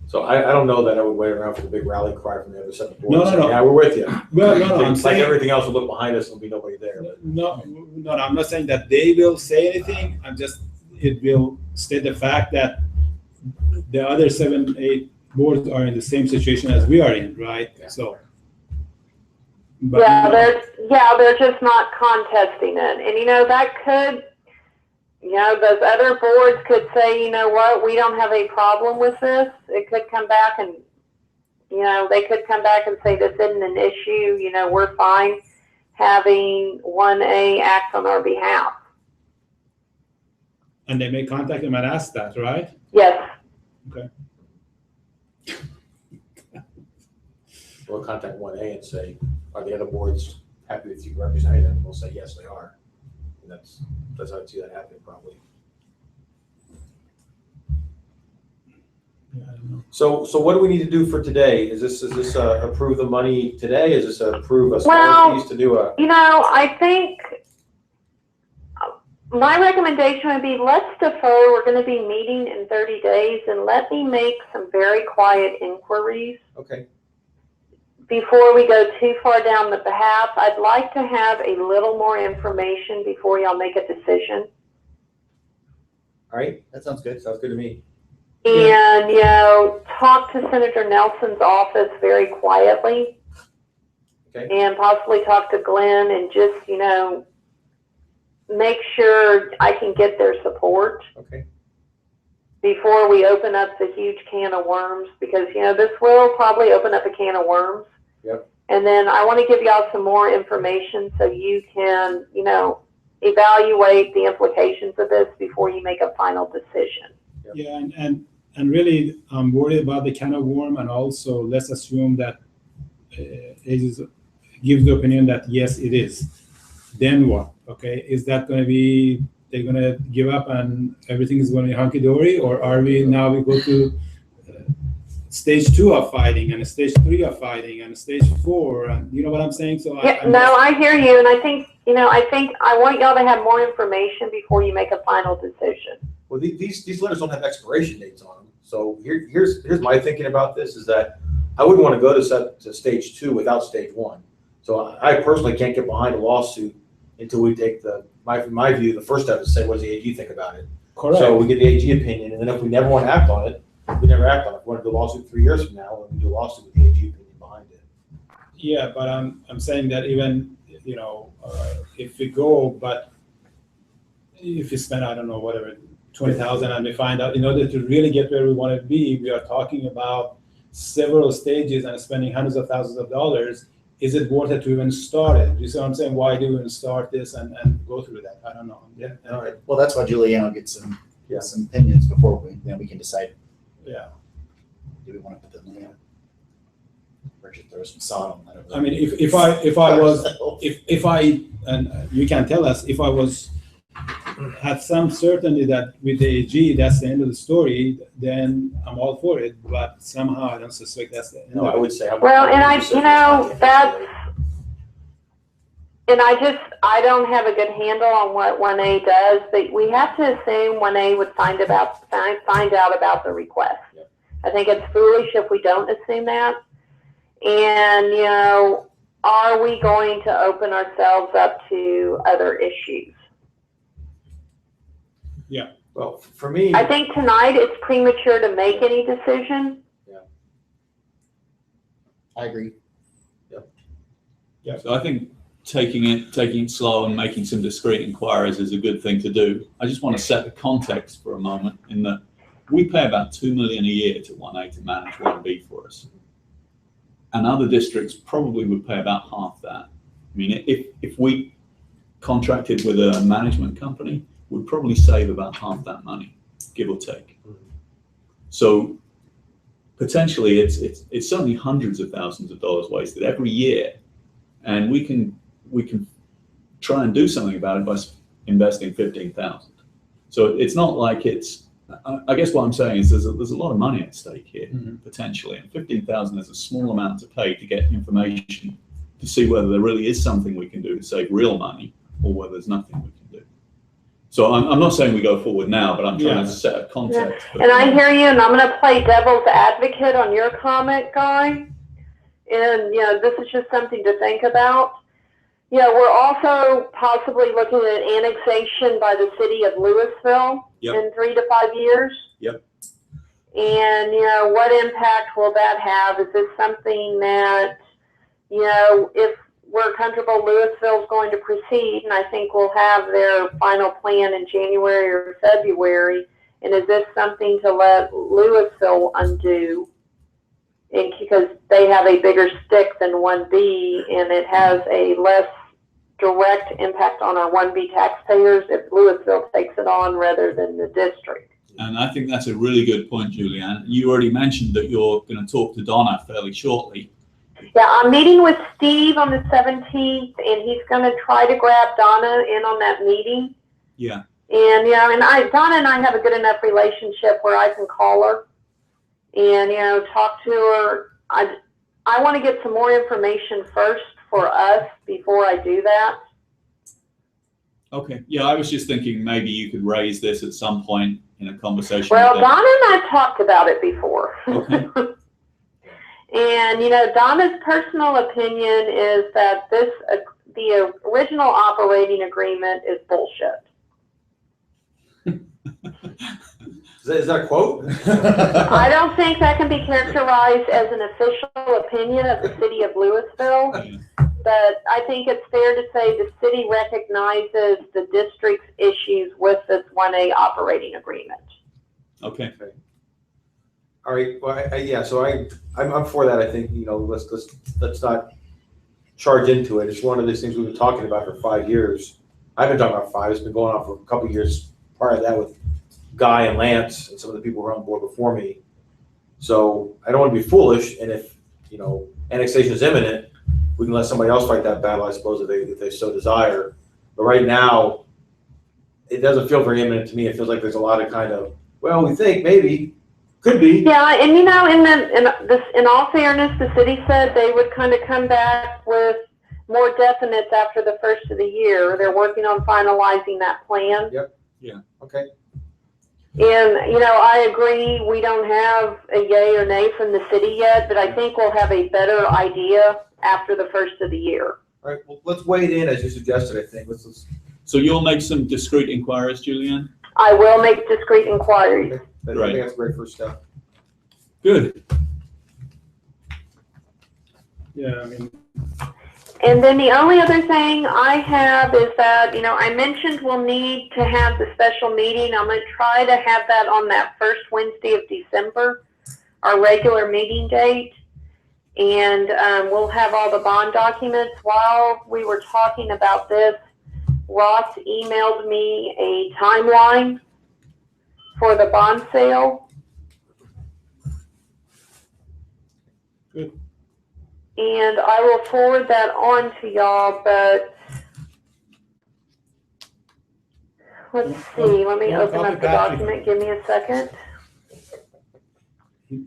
So I don't know that I would wait around for the big rally cry from the other 7 boards. No. Yeah, we're with you. Well, no, I'm Like saying everything else will look behind us and there'll be nobody there. no, I'm not saying that they will say anything. It will state the fact that the other 7, 8 boards are in the same situation as we are in, right? Yeah. So. They're just not contesting it. And that could, those other boards could say, we don't have a problem with this. It could come back and, they could come back and say this isn't an issue, we're fine having 1A act on our behalf. And they may contact them and ask that, right? Yes. Okay. We'll contact 1A and say, are the other boards happy with you representing them? We'll say, yes, they are. And that's how I'd see that happening probably. Yeah, I don't know. So what do we need to do for today? Is this approve the money today? Is this approve a small Well, piece to do a? I think my recommendation would be let's defer. We're going to be meeting in 30 days and let me make some very quiet inquiries Okay. before we go too far down the path. I'd like to have a little more information before y'all make a decision. All right. That sounds good. Sounds good to me. And, talk to Senator Nelson's office very quietly. Okay. And possibly talk to Glenn and just, make sure I can get their support Okay. before we open up the huge can of worms, because, this will probably open up a can of worms. Yep. And then I want to give y'all some more information so you can, evaluate the implications of this before you make a final decision. Yep. Yeah, and really, I'm worried about the can of worm, and also let's assume that Aegis gives the opinion that yes, it is. Then what? Okay, is that going to be they're going to give up and everything is going to be hunky dory, or are we go to stage 2 of fighting and stage 3 of fighting and stage 4, and you know what I'm saying? So I hear you, and I think I want y'all to have more information before you make a final decision. Well, these letters don't have expiration dates on them. So here's my thinking about this is that I wouldn't want to go to stage 2 without stage 1. So I personally can't get behind a lawsuit until we take my view, the first step is to say, what does the AG think about it? Correct. So we get the AG opinion, and then if we never want to act on it, we never act on it. If we want to do a lawsuit 3 years from now, we do a lawsuit with the AG opinion behind it. Yeah, but I'm saying that even if we go, but if we spend, I don't know, whatever, 20,000, and we find out in order to really get where we want to be, we are talking about several stages and spending hundreds of thousands of dollars. Is it worth it to even start it? You see what I'm saying? Why do we even start this and go through that? I don't know. Yeah. All right. Well, that's why Julianne will get some Yeah. some opinions before we can decide. Yeah. Do we want to put the money on? Or just throw some sod on that? I mean, if I was, if I, and you can tell us, if I was, had some certainty that with the AG, that's the end of the story, then I'm all for it. But somehow I don't suspect that's the end No, of I it. would say. Well, and I don't have a good handle on what 1A does, but we have to assume 1A would find out about the request. Yep. I think it's foolish if we don't assume that. And, you know, are we going to open ourselves up to other issues? Well, for me, I think tonight it's premature to make any decision. I agree. So I think taking it slow and making some discrete inquiries is a good thing to do. I just want to set the context for a moment in that we pay about $2 million a year to 1A to manage 1B for us. And other districts probably would pay about half that. I mean, if we contracted with a management company, we'd probably save about half that money, give or take. So potentially it's certainly hundreds of thousands of dollars wasted every year. And we can try and do something about it by investing $15,000. So it's not like it's, I guess what I'm saying is there's a lot of money at stake here, potentially, and $15,000 is a small amount to pay to get information to see whether there really is something we can do to save real money or whether there's nothing we can do. So I'm not saying we go forward now, but I'm trying to set a context. And I hear you, and I'm going to play devil's advocate on your comment, Guy. And, you know, this is just something to think about. You know, we're also possibly looking at annexation by the city of Louisville in 3 to 5 years. Yep. And, you know, what impact will that have? Is this something that, you know, if we're comfortable Louisville's going to proceed, and I think we'll have their final plan in January or February, and is this something to let Louisville undo? And because they have a bigger stick than 1B, and it has a less direct impact on our 1B taxpayers if Louisville takes it on rather than the district. And I think that's a really good point, Julianne. You already mentioned that you're going to talk to Donna fairly shortly. Yeah, I'm meeting with Steve on the 17th, and he's going to try to grab Donna in on that meeting. Yeah. And, you know, and Donna and I have a good enough relationship where I can call her and, you know, talk to her. I want to get some more information first for us before I do that. Okay. Yeah, I was just thinking maybe you could raise this at some point in a conversation. Well, Donna and I talked about it before. Okay. And, you know, Donna's personal opinion is that the original operating agreement is bullshit. is that a quote? I don't think that can be characterized as an official opinion of the city of Louisville, but I think it's fair to say the city recognizes the district's issues with this 1A operating agreement. Okay. All right. Well, yeah. So I'm for that. I think, you know, let's not charge into it. It's one of these things we've been talking about for 5 years. I've been talking about 5. It's been going on for a couple of years prior to that with Guy and Lance and some of the people who were on board before me. So I don't want to be foolish. And if, you know, annexation is imminent, we can let somebody else fight that battle, I suppose, if they so desire. But right now, it doesn't feel very imminent to me. It feels like there's a lot of kind of, well, we think maybe. Could be. Yeah, and you know, in all fairness, the city said they would kind of come back with more definites after the first of the year. They're working on finalizing that plan. Yep. Yeah. Okay. And, you know, I agree, we don't have a yay or nay from the city yet, but I think we'll have a better idea after the first of the year. All right, well, let's weigh it in as you suggested, I think. Let's So you'll make some discrete inquiries, Julianne? I will make discrete inquiries. okay. I Right. think that's a great first step. Good. Yeah, I mean, And then the only other thing I have is that, you know, I mentioned we'll need to have the special meeting. I'm going to try to have that on that first Wednesday of December, our regular meeting date. And we'll have all the bond documents. While we were talking about this, Ross emailed me a timeline for the bond sale. Good. And I will forward that on to y'all, but let's see, let me open up the document, give me a second.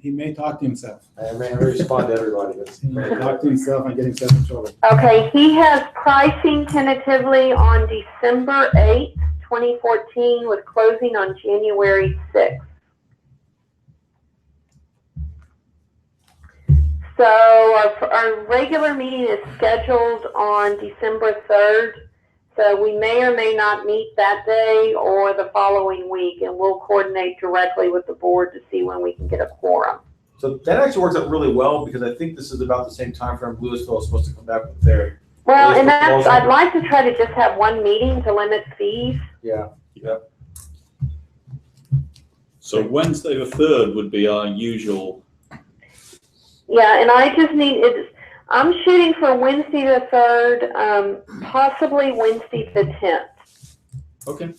He may talk to himself. I may respond to everybody. He may talk to himself and get himself in trouble. Okay, he has pricing tentatively on December 8th, 2014, with closing on January 6th. So our regular meeting is scheduled on December 3rd. So we may or may not meet that day or the following week, and we'll coordinate directly with the board to see when we can get a quorum. So that actually works out really well because I think this is about the same time frame Louisville is supposed to come back with their. Well, Those and that's, proposals. I'd like to try to just have one meeting to limit fees. Yeah. So Wednesday the 3rd would be our usual. Yeah, and I just need, I'm shooting for Wednesday the 3rd, possibly Wednesday the 10th. Okay.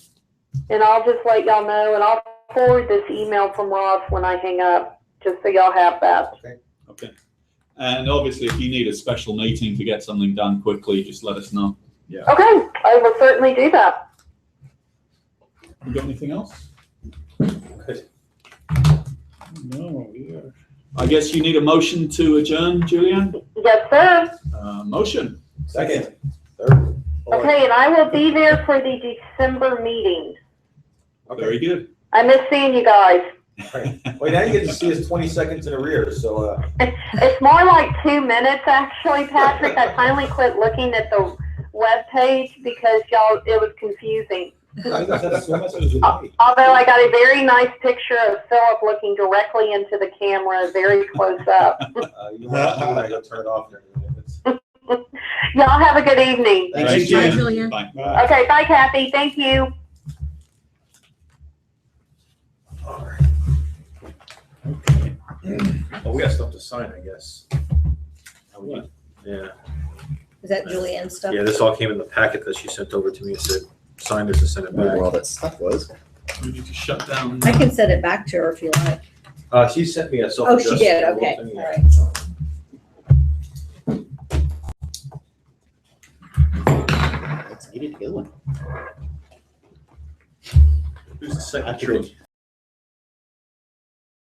And I'll just let y'all know, and I'll forward this email from Ross when I hang up, just so y'all have that. Okay. And obviously, if you need a special meeting to get something done quickly, just let us know. Okay, I will certainly do that. You got anything else? Good. No, we are. I guess you need a motion to adjourn, Julian? Yes, sir. Motion. Second, third. Okay, and I will be there for the December meeting. Very good. I miss seeing you guys. Wait, now you get to see us 20 seconds in arrears, so, It's more like 2 minutes, actually, Patrick. I finally quit looking at the web page because y'all, it was confusing. I guess that's so much of a delay. Although I got a very nice picture of Philip looking directly into the camera, very close up. You might go turn it off in a minute. Y'all have a good evening. Thanks, Bye, Julian. Bye. Okay, bye, Kathy. Thank you. Oh, we got stuff to sign, I guess. What? Yeah. Is that Julianne's stuff? Yeah, this all came in the packet that she sent over to me and said, sign this and send it Wonder where all back. that stuff was. We need to shut down. I can send it back to her if you like. She sent me a Oh, self-addressed. she did, okay, thing. all right. Let's get it going. Who's the secretary?